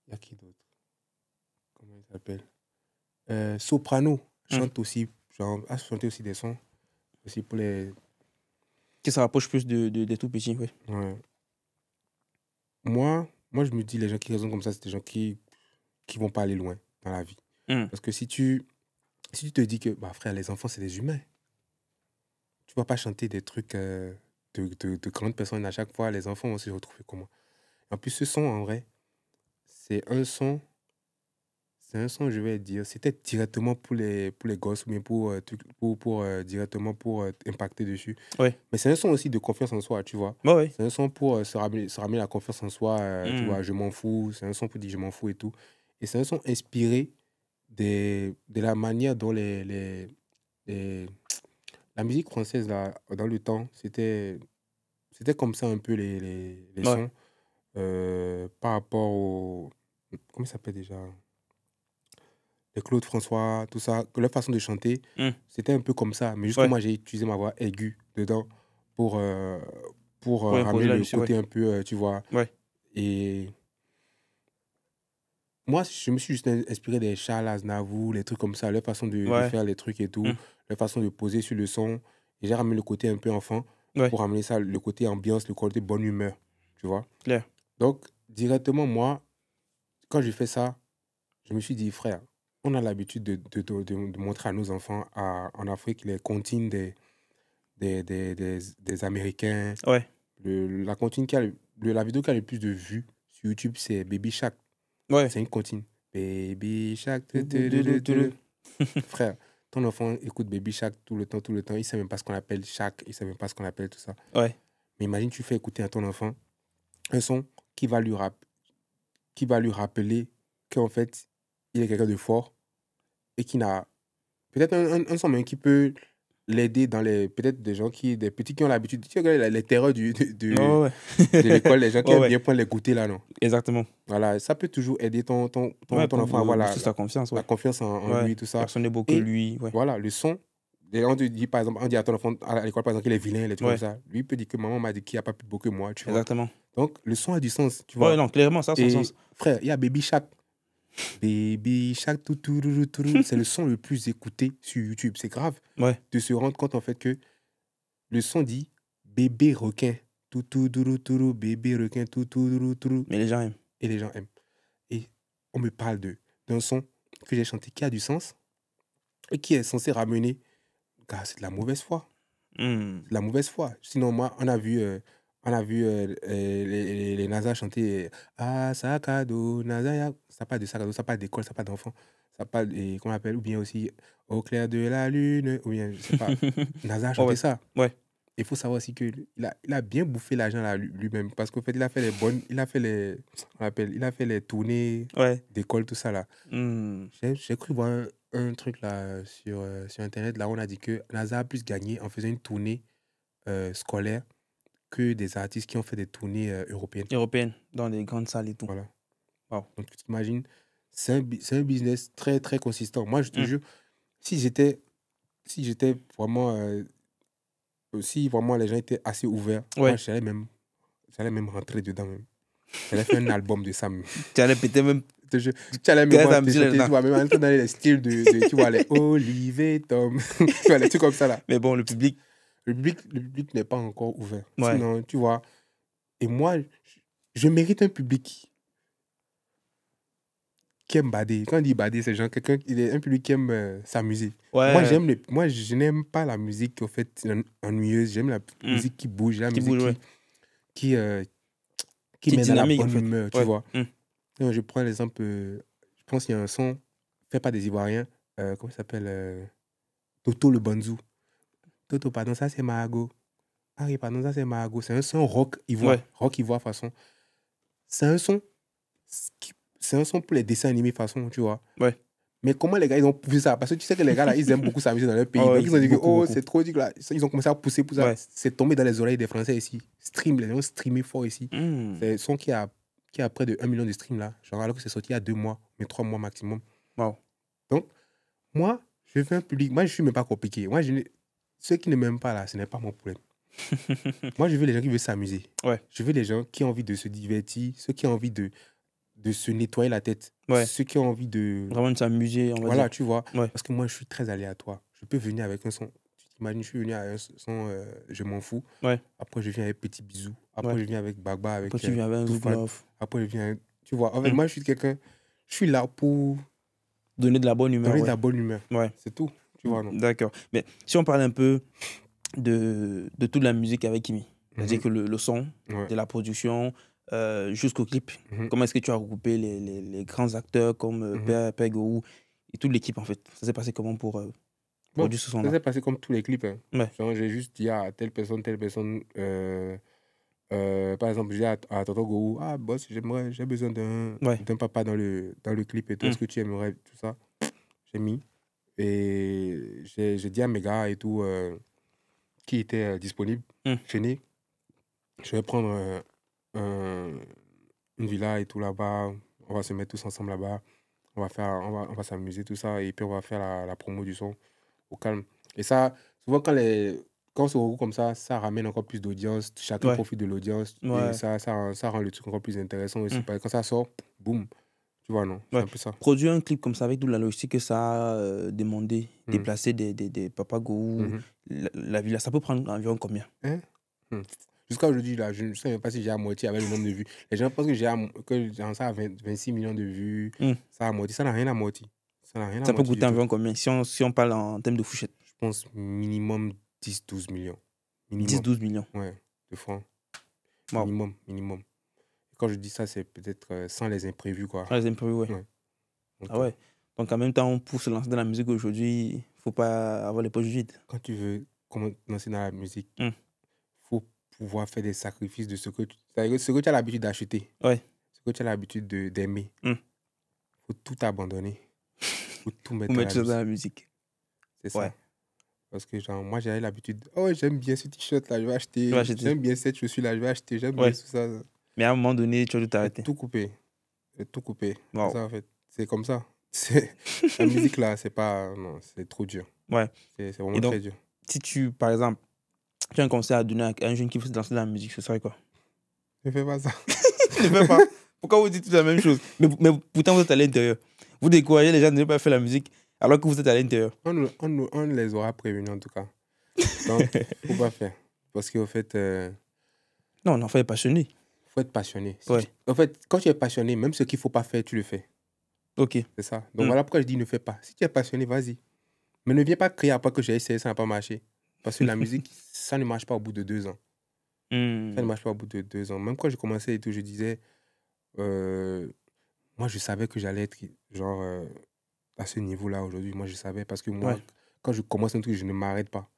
A: Il y a qui d'autre? Comment il s'appelle? Soprano chante aussi, a chanté aussi des sons, aussi pour les...
B: Qui se rapprochent plus des tout petits, oui.
A: Ouais. Moi, je me dis, les gens qui raisonnent comme ça, c'est des gens qui vont pas aller loin dans la vie. Parce que si tu te dis que, frère, les enfants, c'est des humains. Tu vas pas chanter des trucs de grandes personnes à chaque fois. Les enfants vont se retrouver comment? En plus, ce son, en vrai, c'est un son, je vais dire, c'était directement pour les gosses ou bien pour directement pour impacter dessus.
B: Ouais.
A: Mais c'est un son aussi de confiance en soi, tu vois.
B: Ouais.
A: C'est un son pour se ramener la confiance en soi, tu vois, je m'en fous. C'est un son pour dire je m'en fous et tout. Et c'est un son inspiré de la manière dont la musique française, là, dans le temps, c'était comme ça un peu les sons par rapport au... Comment ça s'appelle déjà? Les Claude François, tout ça. Leur façon de chanter, c'était un peu comme ça. Mais juste que moi, j'ai utilisé ma voix aiguë dedans pour ramener le côté un peu, tu vois. Et moi, je me suis juste inspiré des Charles Aznavour, les trucs comme ça, leur façon de faire les trucs et tout, leur façon de poser sur le son. Et j'ai ramené le côté un peu enfant pour ramener ça, le côté ambiance, le côté bonne humeur, tu vois.
B: Claire.
A: Donc, directement, moi, quand j'ai fait ça, je me suis dit, frère, on a l'habitude de montrer à nos enfants en Afrique les comptines des Américains.
B: Ouais.
A: La vidéo qui a le plus de vues sur YouTube, c'est Baby Shark.
B: Ouais.
A: C'est une comptine. Baby Shark. Frère, ton enfant écoute Baby Shark tout le temps. Il ne sait même pas ce qu'on appelle Shark. Il ne sait même pas ce qu'on appelle tout ça.
B: Ouais.
A: Mais imagine, tu fais écouter à ton enfant un son qui va lui rappeler qu'en fait, il est quelqu'un de fort et qui n'a... Peut-être un son même qui peut l'aider dans les... Peut-être des petits qui ont l'habitude... Tu sais, les terreurs de l'école, les gens qui aiment bien prendre les goûters là, non?
B: Exactement.
A: Voilà, ça peut toujours aider ton enfant à avoir
B: sa confiance,
A: la confiance en lui, tout ça.
B: Personne n'est beau que lui. Ouais.
A: Voilà, le son... On te dit, par exemple, on dit à ton enfant à l'école, par exemple, qu'il est vilain, les trucs comme ça. Lui, il peut dire que maman m'a dit qu'il n'a pas plus beau que moi, tu vois.
B: Exactement.
A: Donc, le son a du sens, tu vois.
B: Ouais, non, clairement, ça a son sens.
A: Frère, il y a Baby Shark. Baby Shark, c'est le son le plus écouté sur YouTube. C'est grave de se rendre compte, en fait, que le son dit bébé requin. Bébé requin.
B: Mais les gens aiment.
A: Et les gens aiment. Et on me parle d'un son que j'ai chanté qui a du sens et qui est censé ramener... Car c'est de la mauvaise foi. C'est de la mauvaise foi. Sinon, moi, on a vu les NASA chanter Ah, Sakado, NASA, ça parle de Sakado, ça parle d'école, ça parle d'enfants, ça parle, qu'on appelle, ou bien aussi Au clair de la lune, ou bien, je sais pas. NASA a chanté ça.
B: Ouais.
A: Il faut savoir aussi qu'il a bien bouffé l'argent là lui-même, parce qu'en fait, il a fait les tournées d'école, tout ça là. J'ai cru voir un truc là sur Internet, là, on a dit que NASA a plus gagné en faisant une tournée scolaire que des artistes qui ont fait des tournées européennes,
B: dans des grandes salles et tout.
A: Voilà.
B: Wow.
A: Donc, tu t'imagines, c'est un business très, très consistant. Moi, je te jure, si j'étais vraiment... si vraiment les gens étaient assez ouverts, moi, j'allais même rentrer dedans. Même. J'allais faire un album de ça. Même.
B: Tu allais péter même...
A: Tu allais même entrer dans les styles de tu vois, les Olivier, Tom, tu vois, les trucs comme ça là.
B: Mais bon, le public
A: n'est pas encore ouvert. Sinon, tu vois, et moi, je mérite un public qui aime bader. Quand on dit bader, c'est genre un public qui aime s'amuser. Moi, je n'aime pas la musique en fait ennuyeuse. J'aime la musique qui bouge, la musique qui met dans la bonne humeur, tu vois. Je prends l'exemple, je pense qu'il y a un son fait par des Ivoiriens, comment il s'appelle Toto le Banzou. Toto, pardon, ça c'est Mahago. Harry, pardon, ça c'est Mahago. C'est un son rock ivoire. Rock ivoire façon. C'est un son pour les dessins animés façon, tu vois. Mais comment les gars, ils ont vu ça? Parce que tu sais que les gars, là, ils aiment beaucoup s'amuser dans leur pays. Donc, ils ont dit que, c'est trop dit, là. Ils ont commencé à pousser pour ça. C'est tombé dans les oreilles des Français ici. Les gens streamaient fort ici. C'est un son qui a près de 1 million de streams, là. Genre, alors que c'est sorti il y a 2 mois, mais 3 mois maximum. Donc, moi, je fais un public. Moi, je ne suis même pas compliqué. Moi, ceux qui ne m'aiment pas, là, ce n'est pas mon problème. Moi, je veux les gens qui veulent s'amuser. Je veux les gens qui ont envie de se divertir, ceux qui ont envie de se nettoyer la tête. Ceux qui ont envie de...
B: Vraiment de s'amuser, on va
A: Voilà,
B: dire.
A: tu vois. Parce que moi, je suis très aléatoire. Je peux venir avec un son... Tu t'imagines, je suis venu avec un son Je m'en fous. Après, je viens avec Petit Bisou. Après, je viens avec Bagba.
B: Après, tu viens avec un Zouk.
A: Après, je viens... Tu vois, en fait, moi, je suis quelqu'un... Je suis là pour...
B: Donner de la bonne humeur.
A: Donner de la bonne humeur. C'est tout. Tu vois, non?
B: D'accord. Mais si on parle un peu de toute la musique avec Kimi, c'est-à-dire que le son, de la production... jusqu'au clip. Comment est-ce que tu as regroupé les grands acteurs comme Père Gou et toute l'équipe en fait? Ça s'est passé comment pour produire ce son-là?
A: Ça s'est passé comme tous les clips. Genre, j'ai juste dit à telle personne, par exemple, j'ai dit à Tonton Gou, ah boss, j'ai besoin d'un papa dans le clip et tout, est-ce que tu aimerais tout ça? J'ai mis et j'ai dit à mes gars et tout qui étaient disponibles, venez, je vais prendre une villa et tout là-bas, on va se mettre tous ensemble là-bas, on va s'amuser tout ça et puis on va faire la promo du son au calme. Et ça, souvent quand on se regroupe comme ça ramène encore plus d'audience, chacun profite de l'audience et ça rend le truc encore plus intéressant aussi. Parce que quand ça sort, boum, tu vois, non, c'est un peu ça.
B: Produire un clip comme ça avec toute la logistique que ça a demandé, déplacer des Papa Gou, la villa, ça peut prendre environ combien?
A: Jusqu'à aujourd'hui, là, je ne sais même pas si j'ai à moitié avec le nombre de vues. Les gens pensent que ça a 26 millions de vues. Ça a moitié. Ça n'a rien à moitié.
B: Ça peut coûter environ combien si on parle en termes de fourchette?
A: Je pense minimum 10-12 millions.
B: 10-12 millions?
A: Ouais, de francs.
B: Wow.
A: Minimum. quand je dis ça, c'est peut-être sans les imprévus, quoi.
B: Sans les imprévus, ouais.
A: Donc,
B: ah ouais. Donc, en même temps, pour se lancer dans la musique aujourd'hui, il ne faut pas avoir les poches vides.
A: Quand tu veux commencer dans la musique,
B: Mm.
A: faut pouvoir faire des sacrifices de ce que tu as l'habitude d'acheter,
B: Ouais.
A: ce que tu as l'habitude d'aimer. Faut tout abandonner. Faut tout mettre
B: dans la musique.
A: C'est ça. Parce que genre, moi, j'avais l'habitude, oh, j'aime bien ce t-shirt-là, je vais acheter. J'aime bien cette chaussure-là, je vais acheter. J'aime bien tout ça.
B: Mais à un moment donné, tu as tout arrêté.
A: Tout coupé. Tout coupé.
B: Wow.
A: C'est ça, en fait. C'est comme ça. La musique, là, c'est pas... Non, c'est trop dur.
B: Ouais.
A: C'est vraiment très dur.
B: Si tu, par exemple, tu as un conseil à donner à un jeune qui veut se lancer dans la musique, ce serait quoi?
A: Ne fais pas ça.
B: Ne fais pas. Pourquoi vous dites toute la même chose? Mais pourtant, vous êtes à l'intérieur. Vous découragez les gens de ne pas faire la musique alors que vous êtes à l'intérieur.
A: On les aura prévenus, en tout cas. Donc, faut pas faire. Parce qu'au fait...
B: Non, on en fait passionné.
A: Faut être passionné.
B: Ouais.
A: En fait, quand tu es passionné, même ce qu'il faut pas faire, tu le fais.
B: Ok.
A: C'est ça. Donc voilà pourquoi je dis ne fais pas. Si tu es passionné, vas-y. Mais ne viens pas crier après que j'ai essayé, ça n'a pas marché. Parce que la musique, ça ne marche pas au bout de 2 ans. Ça ne marche pas au bout de 2 ans. Même quand je commençais et tout, je disais... moi, je savais que j'allais être genre à ce niveau-là aujourd'hui. Moi, je savais parce que moi, quand je commence un truc, je ne m'arrête pas.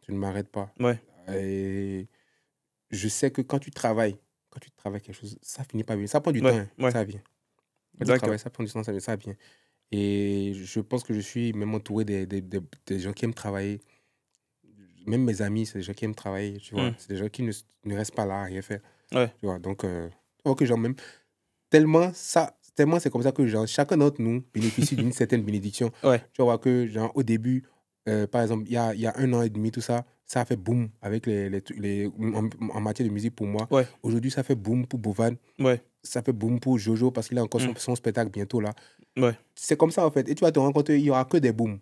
A: Je ne m'arrête pas.
B: Ouais.
A: Et je sais que quand tu travailles quelque chose, ça finit pas bien. Ça prend du temps, hein, ça vient. Quand tu travailles, ça prend du temps, ça vient. Et je pense que je suis même entouré des gens qui aiment travailler. Même mes amis, c'est des gens qui aiment travailler, tu vois. C'est des gens qui ne restent pas là à rien faire.
B: Ouais.
A: Tu vois, donc, genre même... Tellement c'est comme ça que genre, chacun d'entre nous bénéficie d'une certaine bénédiction.
B: Ouais.
A: Tu vois que genre, au début, par exemple, il y a 1 an et demi, tout ça, ça a fait boum avec en matière de musique pour moi.
B: Ouais.
A: Aujourd'hui, ça fait boum pour Bovan.
B: Ouais.
A: Ça fait boum pour Jojo parce qu'il a encore son spectacle bientôt là.
B: Ouais.
A: C'est comme ça en fait. Et tu vas te rendre compte qu'il n'y aura que des booms.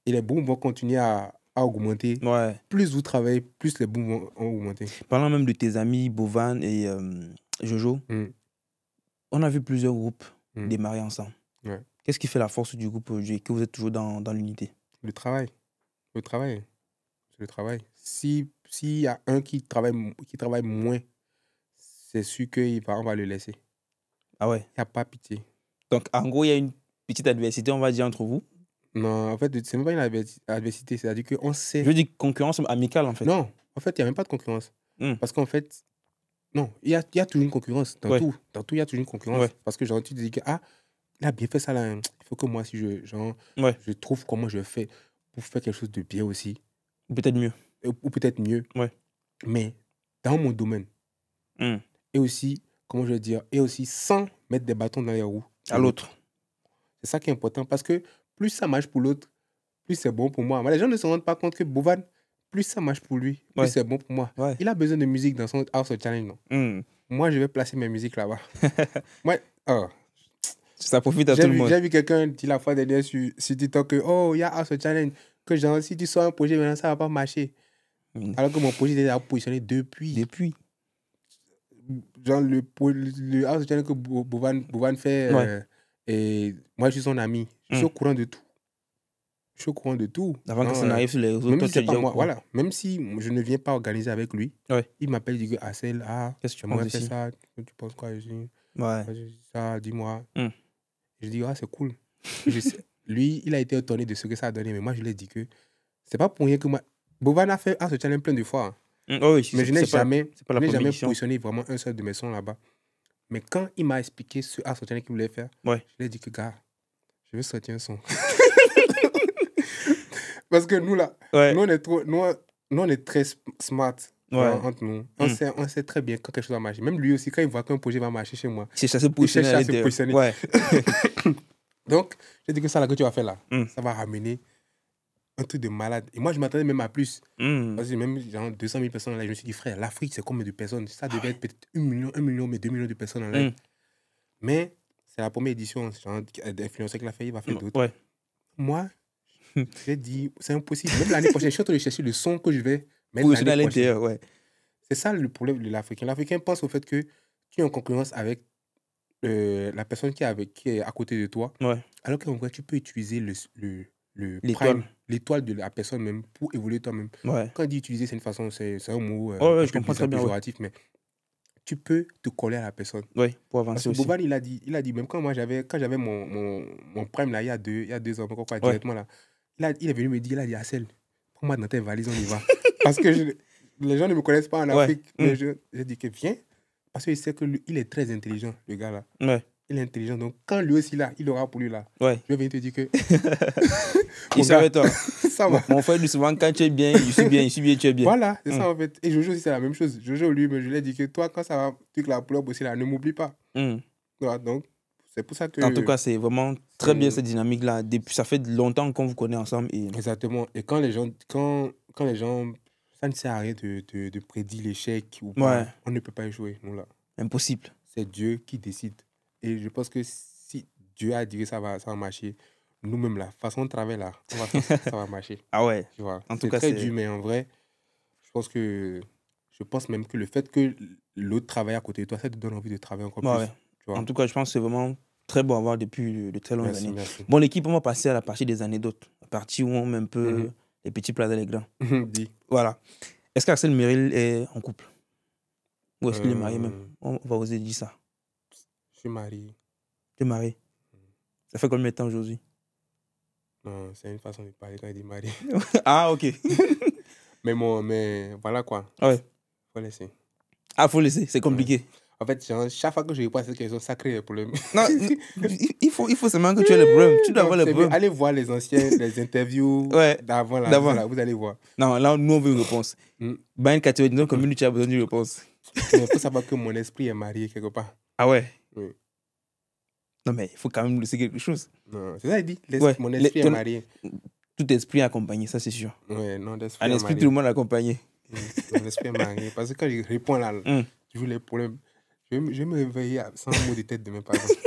A: Et les booms vont continuer à augmenter.
B: Ouais.
A: Plus vous travaillez, plus les booms vont augmenter.
B: Parlant même de tes amis Bovan et Jojo, on a vu plusieurs groupes démarrer ensemble.
A: Ouais.
B: Qu'est-ce qui fait la force du groupe aujourd'hui et que vous êtes toujours dans l'unité?
A: Le travail. Le travail. C'est le travail. S'il y a un qui travaille moins, c'est sûr qu'on va le laisser.
B: Ah ouais?
A: Il n'y a pas pitié.
B: Donc, en gros, il y a une petite adversité, on va dire, entre vous?
A: Non, en fait, c'est même pas une adversité. C'est-à-dire qu'on sait...
B: Je veux dire concurrence amicale, en fait.
A: Non, en fait, il n'y a même pas de concurrence. Parce qu'en fait, non, il y a toujours une concurrence. Dans tout. Dans tout, il y a toujours une concurrence. Parce que genre, tu te dis que, il a bien fait ça là. Il faut que moi, si je trouve comment je fais pour faire quelque chose de bien aussi.
B: Peut-être mieux.
A: Ou peut-être mieux.
B: Ouais.
A: Mais dans mon domaine. Et aussi, comment je veux dire, et aussi sans mettre des bâtons dans les roues.
B: À l'autre.
A: C'est ça qui est important. Parce que plus ça marche pour l'autre, plus c'est bon pour moi. Mais les gens ne se rendent pas compte que Bovan, plus ça marche pour lui, plus c'est bon pour moi.
B: Ouais.
A: Il a besoin de musique dans son House of Challenge, non? Moi, je vais placer mes musiques là-bas. Moi,
B: ça profite à tout le monde.
A: J'ai vu quelqu'un dire la fois dernière sur TikTok que, oh, il y a House of Challenge, que genre, si tu sors un projet, maintenant, ça ne va pas marcher. Alors que mon projet est déjà positionné depuis. Genre, le House of Challenge que Bovan fait, et moi, je suis son ami. Je suis au courant de tout. Je suis au courant de tout.
B: Avant que ça n'arrive sur les réseaux,
A: même si c'est pas moi, voilà. Même si je ne viens pas organiser avec lui, il m'appelle, il dit Assel,
B: qu'est-ce que tu
A: penses
B: de
A: ça? Tu penses quoi? Je dis, ça, dis-moi. Je dis, c'est cool. Lui, il a été étonné de ce que ça a donné, mais moi, je lui ai dit que c'est pas pour rien que moi. Bovan a fait ce challenge plein de fois.
B: Oui,
A: mais je n'ai jamais positionné vraiment un seul de mes sons là-bas. Mais quand il m'a expliqué ce challenge qu'il voulait faire, je lui ai dit que, gars, je veux sortir un son. Parce que nous, là, nous, on est très smart entre nous. On sait très bien quand quelque chose va marcher. Même lui aussi, quand il voit qu'un projet va marcher chez moi,
B: il cherche à se positionner.
A: Ouais. Donc, j'ai dit que ça, là, que tu vas faire là, ça va ramener un truc de malade. Et moi, je m'attendais même à plus. Parce que même genre 200 000 personnes là, je me suis dit, frère, l'Afrique, c'est combien de personnes? Ça devait être peut-être 1 million, mais 2 millions de personnes en live. Mais c'est la première édition, genre, d'influenceur qui l'a fait, il va faire d'autres.
B: Ouais.
A: Moi, j'ai dit, c'est impossible. Même l'année prochaine, je suis en train de chercher le son que je vais mettre
B: l'année prochaine. Ouais.
A: C'est ça le problème de l'Africain. L'Africain pense au fait que tu es en concurrence avec la personne qui est à côté de toi.
B: Ouais.
A: Alors qu'en vrai, tu peux utiliser l'étoile de la personne même pour évoluer toi-même.
B: Ouais.
A: Quand on dit utiliser, c'est une façon, c'est un mot
B: je comprends très bien,
A: péjoratif, mais tu peux te coller à la personne.
B: Oui, pour
A: Parce
B: avancer
A: que
B: aussi.
A: Boban, il a dit, même quand j'avais mon prime là, il y a 2 ans, quoi, directement là, il est venu me dire, il a dit, Assel, prends-moi dans tes valises, on y va. Parce que les gens ne me connaissent pas en Afrique, mais j'ai dit que viens, parce qu'il sait qu'il est très intelligent, le gars là.
B: Ouais.
A: Il est intelligent, donc quand lui aussi là, il aura pour lui là,
B: Ouais.
A: je vais venir te dire que...
B: Il savait toi.
A: Ça va.
B: Mon frère dit souvent, quand tu es bien, je suis bien, tu es bien.
A: Voilà, c'est ça en fait. Et Jojo aussi, c'est la même chose. Jojo, lui, je lui ai dit que toi, quand ça va, tu que la pull-up aussi là, ne m'oublie pas. Voilà, donc, c'est pour ça que...
B: En tout cas, c'est vraiment très bien cette dynamique-là. Depuis, ça fait longtemps qu'on vous connaît ensemble. Et...
A: Exactement. Et quand les gens... Ça ne sert à rien de prédire l'échec ou pas. On ne peut pas échouer, nous là.
B: Impossible.
A: C'est Dieu qui décide. Et je pense que si Dieu a dit que ça va marcher, nous-mêmes là, façon de travail là, on va faire ça va marcher.
B: Ah ouais.
A: Tu vois.
B: En tout cas,
A: c'est très dur, mais en vrai, je pense même que le fait que l'autre travaille à côté de toi, ça te donne envie de travailler encore plus.
B: Ouais.
A: Tu vois.
B: En tout cas, je pense que c'est vraiment très beau à voir depuis de très longues années.
A: Merci.
B: Bon, l'équipe, on va passer à la partie des anecdotes. La partie où on met un peu les petits plats et les grands.
A: Dis.
B: Voilà. Est-ce qu'Axel Merrill est en couple? Ou est-ce qu'il est marié même? On va oser dire ça.
A: Je suis marié.
B: Tu es marié? Ça fait combien de temps aujourd'hui?
A: Non, c'est une façon de parler quand il dit marié.
B: Ah, ok.
A: mais voilà quoi.
B: Ouais.
A: Faut laisser.
B: Ah, faut laisser, c'est compliqué.
A: En fait, chaque fois que je réponds à cette question, ça crée des problèmes.
B: Non, il faut seulement que tu aies les problèmes. Tu dois avoir les problèmes.
A: Allez voir les interviews d'avant là. Voilà, vous allez voir.
B: Non, là, nous, on veut une réponse. Bah, une catégorie de commune, tu as besoin d'une réponse.
A: Mais il faut savoir que mon esprit est marié quelque part.
B: Ah ouais?
A: Oui.
B: Non, mais il faut quand même laisser quelque chose.
A: Non, c'est ça, il dit. Mon esprit est marié.
B: Tout esprit est accompagné, ça, c'est sûr.
A: Ouais, non, l'esprit
B: Un esprit, tout le monde est accompagné.
A: Mon esprit est marié. Parce que quand je réponds là, je joue les problèmes. Je vais me réveiller sans mot de tête demain, par exemple.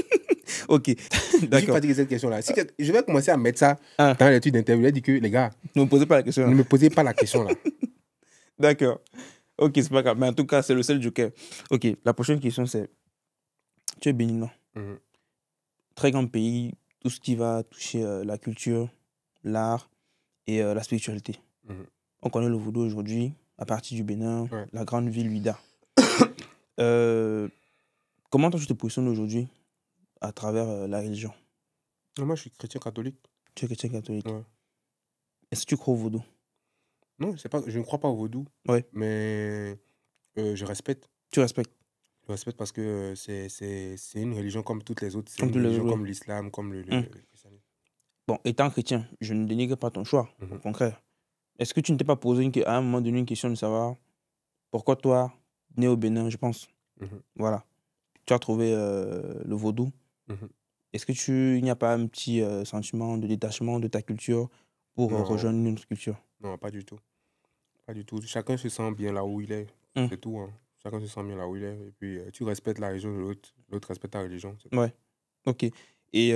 B: Ok,
A: d'accord. Je suis fatigué de cette question-là. Je vais commencer à mettre ça dans l'étude d'interview. Il dit que, les gars,
B: ne me posez pas la question.
A: Ne me posez pas la question là.
B: D'accord. Ok, c'est pas grave. Mais en tout cas, c'est le seul joker. Ok, la prochaine question, c'est... Tu es béninois. Très grand pays. Tout ce qui va toucher la culture, l'art et la spiritualité. On connaît le vaudou aujourd'hui, à partir du Bénin, la grande ville Ouida. Comment toi tu te positionnes aujourd'hui à travers la religion?
A: Moi, je suis chrétien catholique.
B: Tu es chrétien catholique.
A: Ouais.
B: Est-ce que tu crois au vaudou?
A: Non, je ne crois pas au vaudou.
B: Ouais.
A: Mais je respecte.
B: Tu respectes?
A: Je respecte parce que c'est une religion comme toutes les autres. C'est
B: comme
A: une religion comme l'islam, comme le christianisme.
B: Bon, étant chrétien, je ne dénigre pas ton choix. Au contraire. Est-ce que tu ne t'es pas posé à un moment donné une question de savoir pourquoi toi, né au Bénin, je pense, voilà, tu as trouvé le vaudou. Est-ce que il n'y a pas un petit sentiment de détachement de ta culture pour rejoindre une autre culture?
A: Non, pas du tout. Pas du tout. Chacun se sent bien là où il est. C'est tout. Hein. Chacun se sent bien là où il est. Et puis, tu respectes la religion de l'autre. L'autre respecte ta religion.
B: Ouais. Ok. Et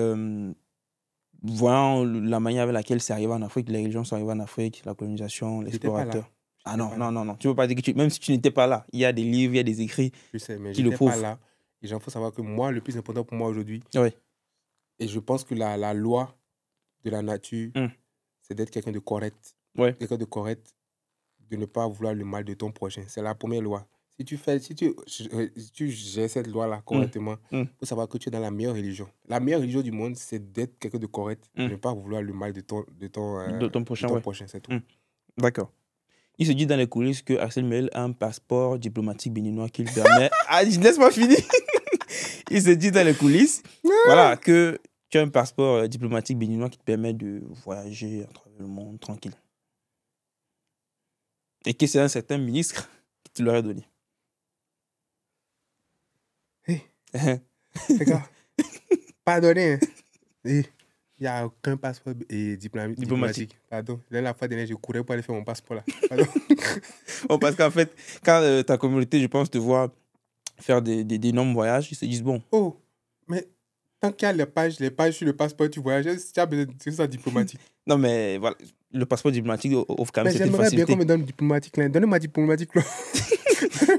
B: voyant la manière avec laquelle c'est arrivé en Afrique, les religions sont arrivées en Afrique, la colonisation, l'explorateur. Ah non. Tu ne peux pas dire que même si tu n'étais pas là, il y a des livres, il y a des écrits
A: je sais, mais
B: qui le prouvent.
A: Pas là. Et il faut savoir que moi, le plus important pour moi aujourd'hui,
B: ouais.
A: Et je pense que la loi de la nature, c'est d'être quelqu'un de correct.
B: Ouais.
A: Quelqu'un de correct, de ne pas vouloir le mal de ton prochain. C'est la première loi. Si tu gères cette loi-là correctement, il faut savoir que tu es dans la meilleure religion. La meilleure religion du monde, c'est d'être quelqu'un de correct, de ne pas vouloir le mal de ton prochain, c'est tout.
B: D'accord. Il se dit dans les coulisses que Axel Merrill a un passeport diplomatique béninois qui lui permet... Ah, laisse-moi finir. Il se dit dans les coulisses voilà, que tu as un passeport diplomatique béninois qui te permet de voyager à travers le monde tranquille. Et que c'est un certain ministre qui te l'aurait donné.
A: Les gars, pardonnez. Il n'y a aucun passeport diplomatique. Pardon. La fois dernière, je courais pour aller faire mon passeport là. Pardon.
B: Bon, parce qu'en fait, quand ta communauté, je pense, te voit faire des énormes voyages, ils se disent bon.
A: Oh, mais tant qu'il y a les pages sur le passeport, tu voyages, tu as besoin de ça diplomatique.
B: Non, mais voilà, le passeport diplomatique offre quand même cette facilité.
A: Mais j'aimerais bien qu'on me donne diplomatique là. Donnez-moi diplomatique là.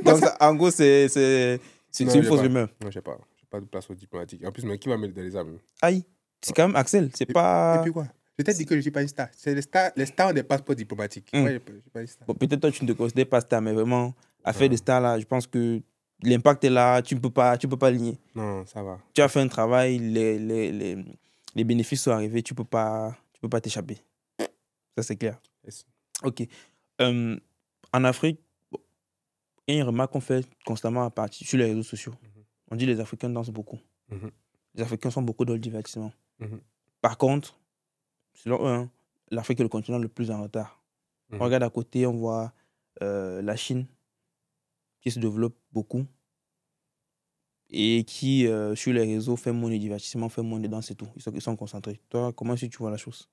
B: Donc, en gros, c'est une fausse rumeur.
A: Non, je n'ai pas de passeport diplomatique. En plus, mais qui va mettre dans les avions?
B: Aïe, c'est quand même Axel, c'est pas...
A: Et puis quoi? Je t'ai dit que je ne suis pas une star. C'est les stars ont des passeports diplomatiques. Moi, je ne suis pas une star.
B: Bon, peut-être toi, tu ne te considères pas star, mais vraiment, à faire des stars là, je pense que l'impact est là, tu peux pas le nier.
A: Non, ça va.
B: Tu as fait un travail, les bénéfices sont arrivés, tu peux pas t'échapper. Ça, c'est clair.
A: Yes.
B: OK. En Afrique, il y a une remarque qu'on fait constamment sur les réseaux sociaux. On dit les Africains dansent beaucoup. Les Africains sont beaucoup dans le divertissement. Par contre, selon eux, hein, l'Afrique est le continent le plus en retard. On regarde à côté, on voit la Chine qui se développe beaucoup et qui, sur les réseaux, fait moins de divertissement, fait moins de danse et tout. Ils sont concentrés. Toi, comment est-ce que tu vois la chose?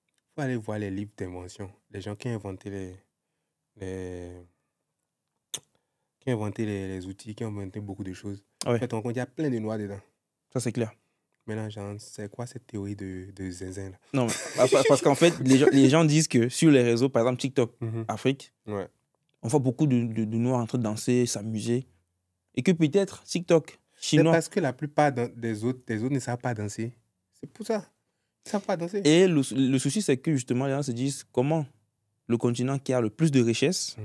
A: Il faut aller voir les livres d'invention. Les gens qui ont inventé les outils, qui ont inventé beaucoup de choses.
B: Ouais.
A: En fait, il y a plein de noirs dedans.
B: Ça, c'est clair.
A: Maintenant, genre, c'est quoi cette théorie de zinzin là?
B: Non, parce qu'en fait, les gens disent que sur les réseaux, par exemple TikTok, Afrique,
A: Ouais.
B: on voit beaucoup de noirs en train de danser, s'amuser. Et que peut-être TikTok,
A: C'est
B: chinois.
A: parce que la plupart des autres ne savent pas danser. C'est pour ça. Ils ne savent pas danser.
B: Et le souci, c'est que justement, les gens se disent comment le continent qui a le plus de richesses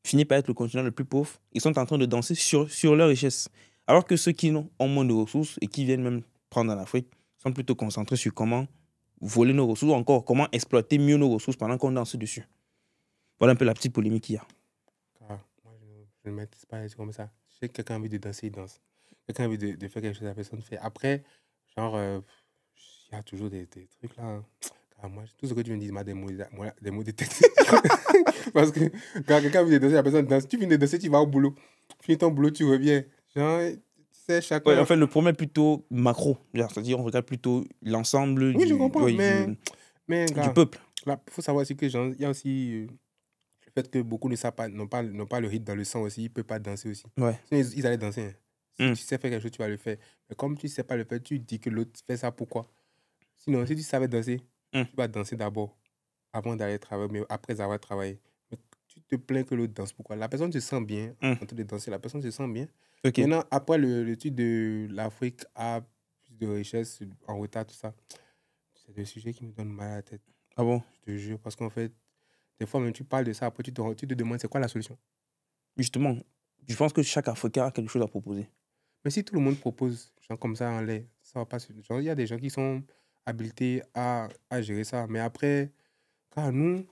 B: finit par être le continent le plus pauvre. Ils sont en train de danser sur leur richesse. Alors que ceux qui ont moins de ressources et qui viennent même prendre en Afrique sont plutôt concentrés sur comment voler nos ressources ou encore comment exploiter mieux nos ressources pendant qu'on danse dessus. Voilà un peu la petite polémique qu'il y a.
A: Moi, je ne maîtrise pas les trucs comme ça. Si quelqu'un a envie de danser, il danse. Quelqu'un a envie de faire quelque chose, la personne fait. Après, genre, il y a toujours des trucs là. Moi, tout ce que tu me dis m'a des mots de tête. Parce que quand quelqu'un veut danser, la personne danse. Tu viens de danser, tu vas au boulot. Finis ton boulot, tu reviens. Genre, tu sais, chacun.
B: Ouais, en fait, le problème est plutôt macro. C'est-à-dire, on regarde plutôt l'ensemble
A: je comprends, mais
B: du peuple.
A: Il faut savoir aussi que il y a aussi le fait que beaucoup ne savent pas, n'ont pas le rythme dans le sang aussi. Ils ne peuvent pas danser aussi.
B: Ouais.
A: Sinon, ils allaient danser. Si tu sais faire quelque chose, tu vas le faire. Mais comme tu ne sais pas le faire, tu dis que l'autre fait ça pourquoi. Sinon, si tu savais danser, tu vas danser d'abord avant d'aller travailler, mais après avoir travaillé. Mais tu te plains que l'autre danse pourquoi. La personne se sent bien en train de danser, la personne se sent bien.
B: Okay.
A: Maintenant, après l'étude de l'Afrique a plus de richesse, en retard, tout ça, c'est des sujets qui me donnent mal à la tête.
B: Ah bon?
A: Je te jure, parce qu'en fait, des fois, même tu parles de ça, après tu te demandes c'est quoi la solution.
B: Justement, je pense que chaque Africain a quelque chose à proposer.
A: Mais si tout le monde propose, genre comme ça en l'air, ça va pas. Genre, il y a des gens qui sont habilités à gérer ça. Mais après, quand nous,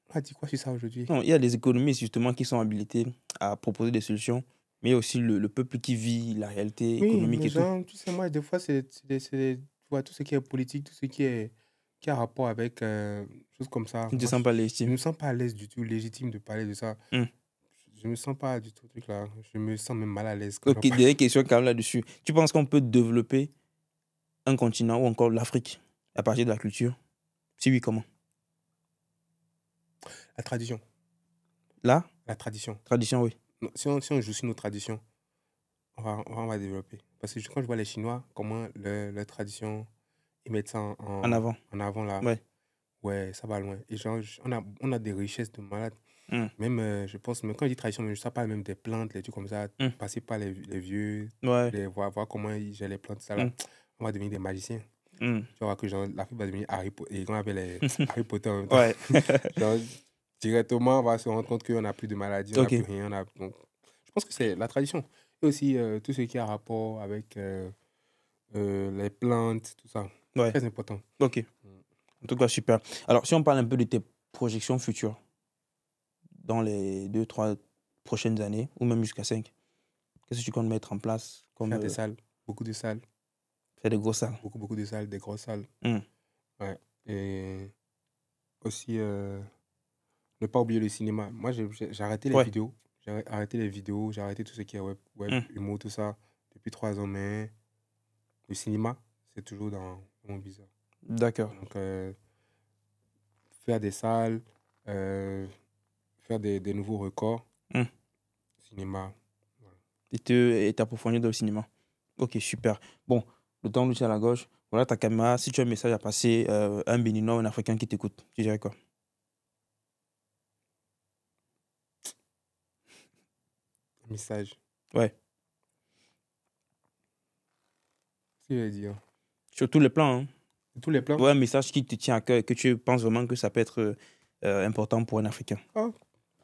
A: on a dit quoi sur ça aujourd'hui?
B: Non, il y a des économistes justement qui sont habilités à proposer des solutions, mais il y a aussi le peuple qui vit la réalité économique et
A: genre,
B: tout.
A: Tu sais, moi, des fois, tu vois, tout ce qui est politique, tout ce qui a rapport avec choses comme ça.
B: Tu ne te sens pas légitime?
A: Je ne me sens pas à l'aise du tout, légitime de parler de ça. Je ne me sens pas du tout truc là. Je me sens même mal à l'aise.
B: Ok, des questions quand même là-dessus. Tu penses qu'on peut développer un continent ou encore l'Afrique à partir de la culture? Si oui, comment?
A: La tradition.
B: Là?
A: La tradition.
B: Tradition, oui.
A: Non, si on joue sur nos traditions, on va développer. Parce que quand je vois les Chinois, comment leur tradition, ils mettent ça en avant. En avant là. Ouais, ça va loin. Et genre, on a des richesses de malades. Même, je pense, même quand je dis tradition, je ne sais pas, même des plantes, les trucs comme ça, passer par les vieux, voir comment ils gèrent les plantes, ça là. On va devenir des magiciens. Tu vois que genre, l'Afrique va devenir Harry Potter en même temps. Genre, directement, on va se rendre compte qu'on n'a plus de maladies, on n'a plus rien. Donc, je pense que c'est la tradition. Et aussi, tout ce qui a rapport avec les plantes, tout ça. C'est très important.
B: Ok. En tout cas, super. Alors, si on parle un peu de tes projections futures dans les 2-3 prochaines années, ou même jusqu'à 5, qu'est-ce que tu comptes mettre en place comme...
A: Faire des salles, beaucoup de salles.
B: Faire des grosses salles.
A: Beaucoup de salles, des grosses salles. Ouais. Et aussi, ne pas oublier le cinéma. Moi, j'ai arrêté les vidéos. J'ai arrêté les vidéos, j'ai arrêté tout ce qui est web humour, tout ça, depuis 3 ans. Mais le cinéma, c'est toujours dans mon visage.
B: D'accord.
A: Donc, faire des salles, faire des nouveaux records. Cinéma.
B: Voilà. Et t'approfondir dans le cinéma. Ok, super. Bon, le temps nous tient à la gauche. Voilà ta caméra. Si tu as un message à passer, un Béninois ou un Africain qui t'écoute, tu dirais quoi?
A: Un message.
B: Ouais.
A: Qu'est-ce que tu veux dire?
B: Sur tous les plans. Hein.
A: Sur tous les plans?
B: Ouais, un message qui te tient à cœur, que tu penses vraiment que ça peut être important pour un Africain.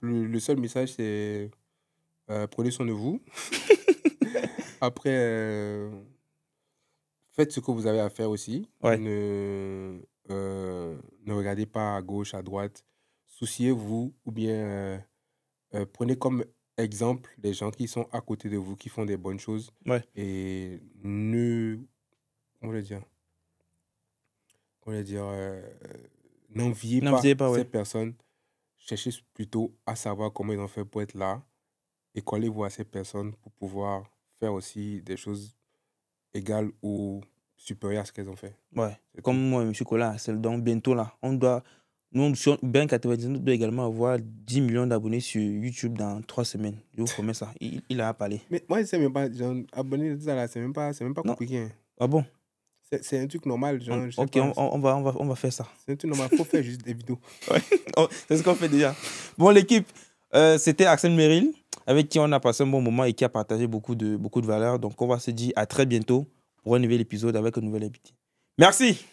A: Le seul message, c'est prenez soin de vous. Après, faites ce que vous avez à faire aussi.
B: Ouais.
A: Ne regardez pas à gauche, à droite. Souciez-vous ou bien prenez comme exemple les gens qui sont à côté de vous, qui font des bonnes choses.
B: Ouais.
A: Et comment le dire? N'enviez pas ces personnes. Cherchez plutôt à savoir comment ils ont fait pour être là et collez-vous à ces personnes pour pouvoir faire aussi des choses égales ou supérieures à ce qu'elles ont fait.
B: Ouais. Comme moi, M. Kola, donc bientôt là, nous, sur Ben 99 doit également avoir 10 millions d'abonnés sur YouTube dans 3 semaines. Je vous promets ça. Il a parlé.
A: Mais moi, je sais même pas, genre, abonner ça là, c'est même pas compliqué. Hein.
B: Ah bon?
A: C'est un truc normal, genre.
B: Ok,
A: pas,
B: on va faire ça.
A: C'est un truc normal, il faut faire juste des vidéos.
B: Ouais. C'est ce qu'on fait déjà. Bon, l'équipe, c'était Axel Merrill, avec qui on a passé un bon moment et qui a partagé beaucoup de valeurs. Donc, on va se dire à très bientôt pour un nouvel épisode avec un nouvel invité. Merci.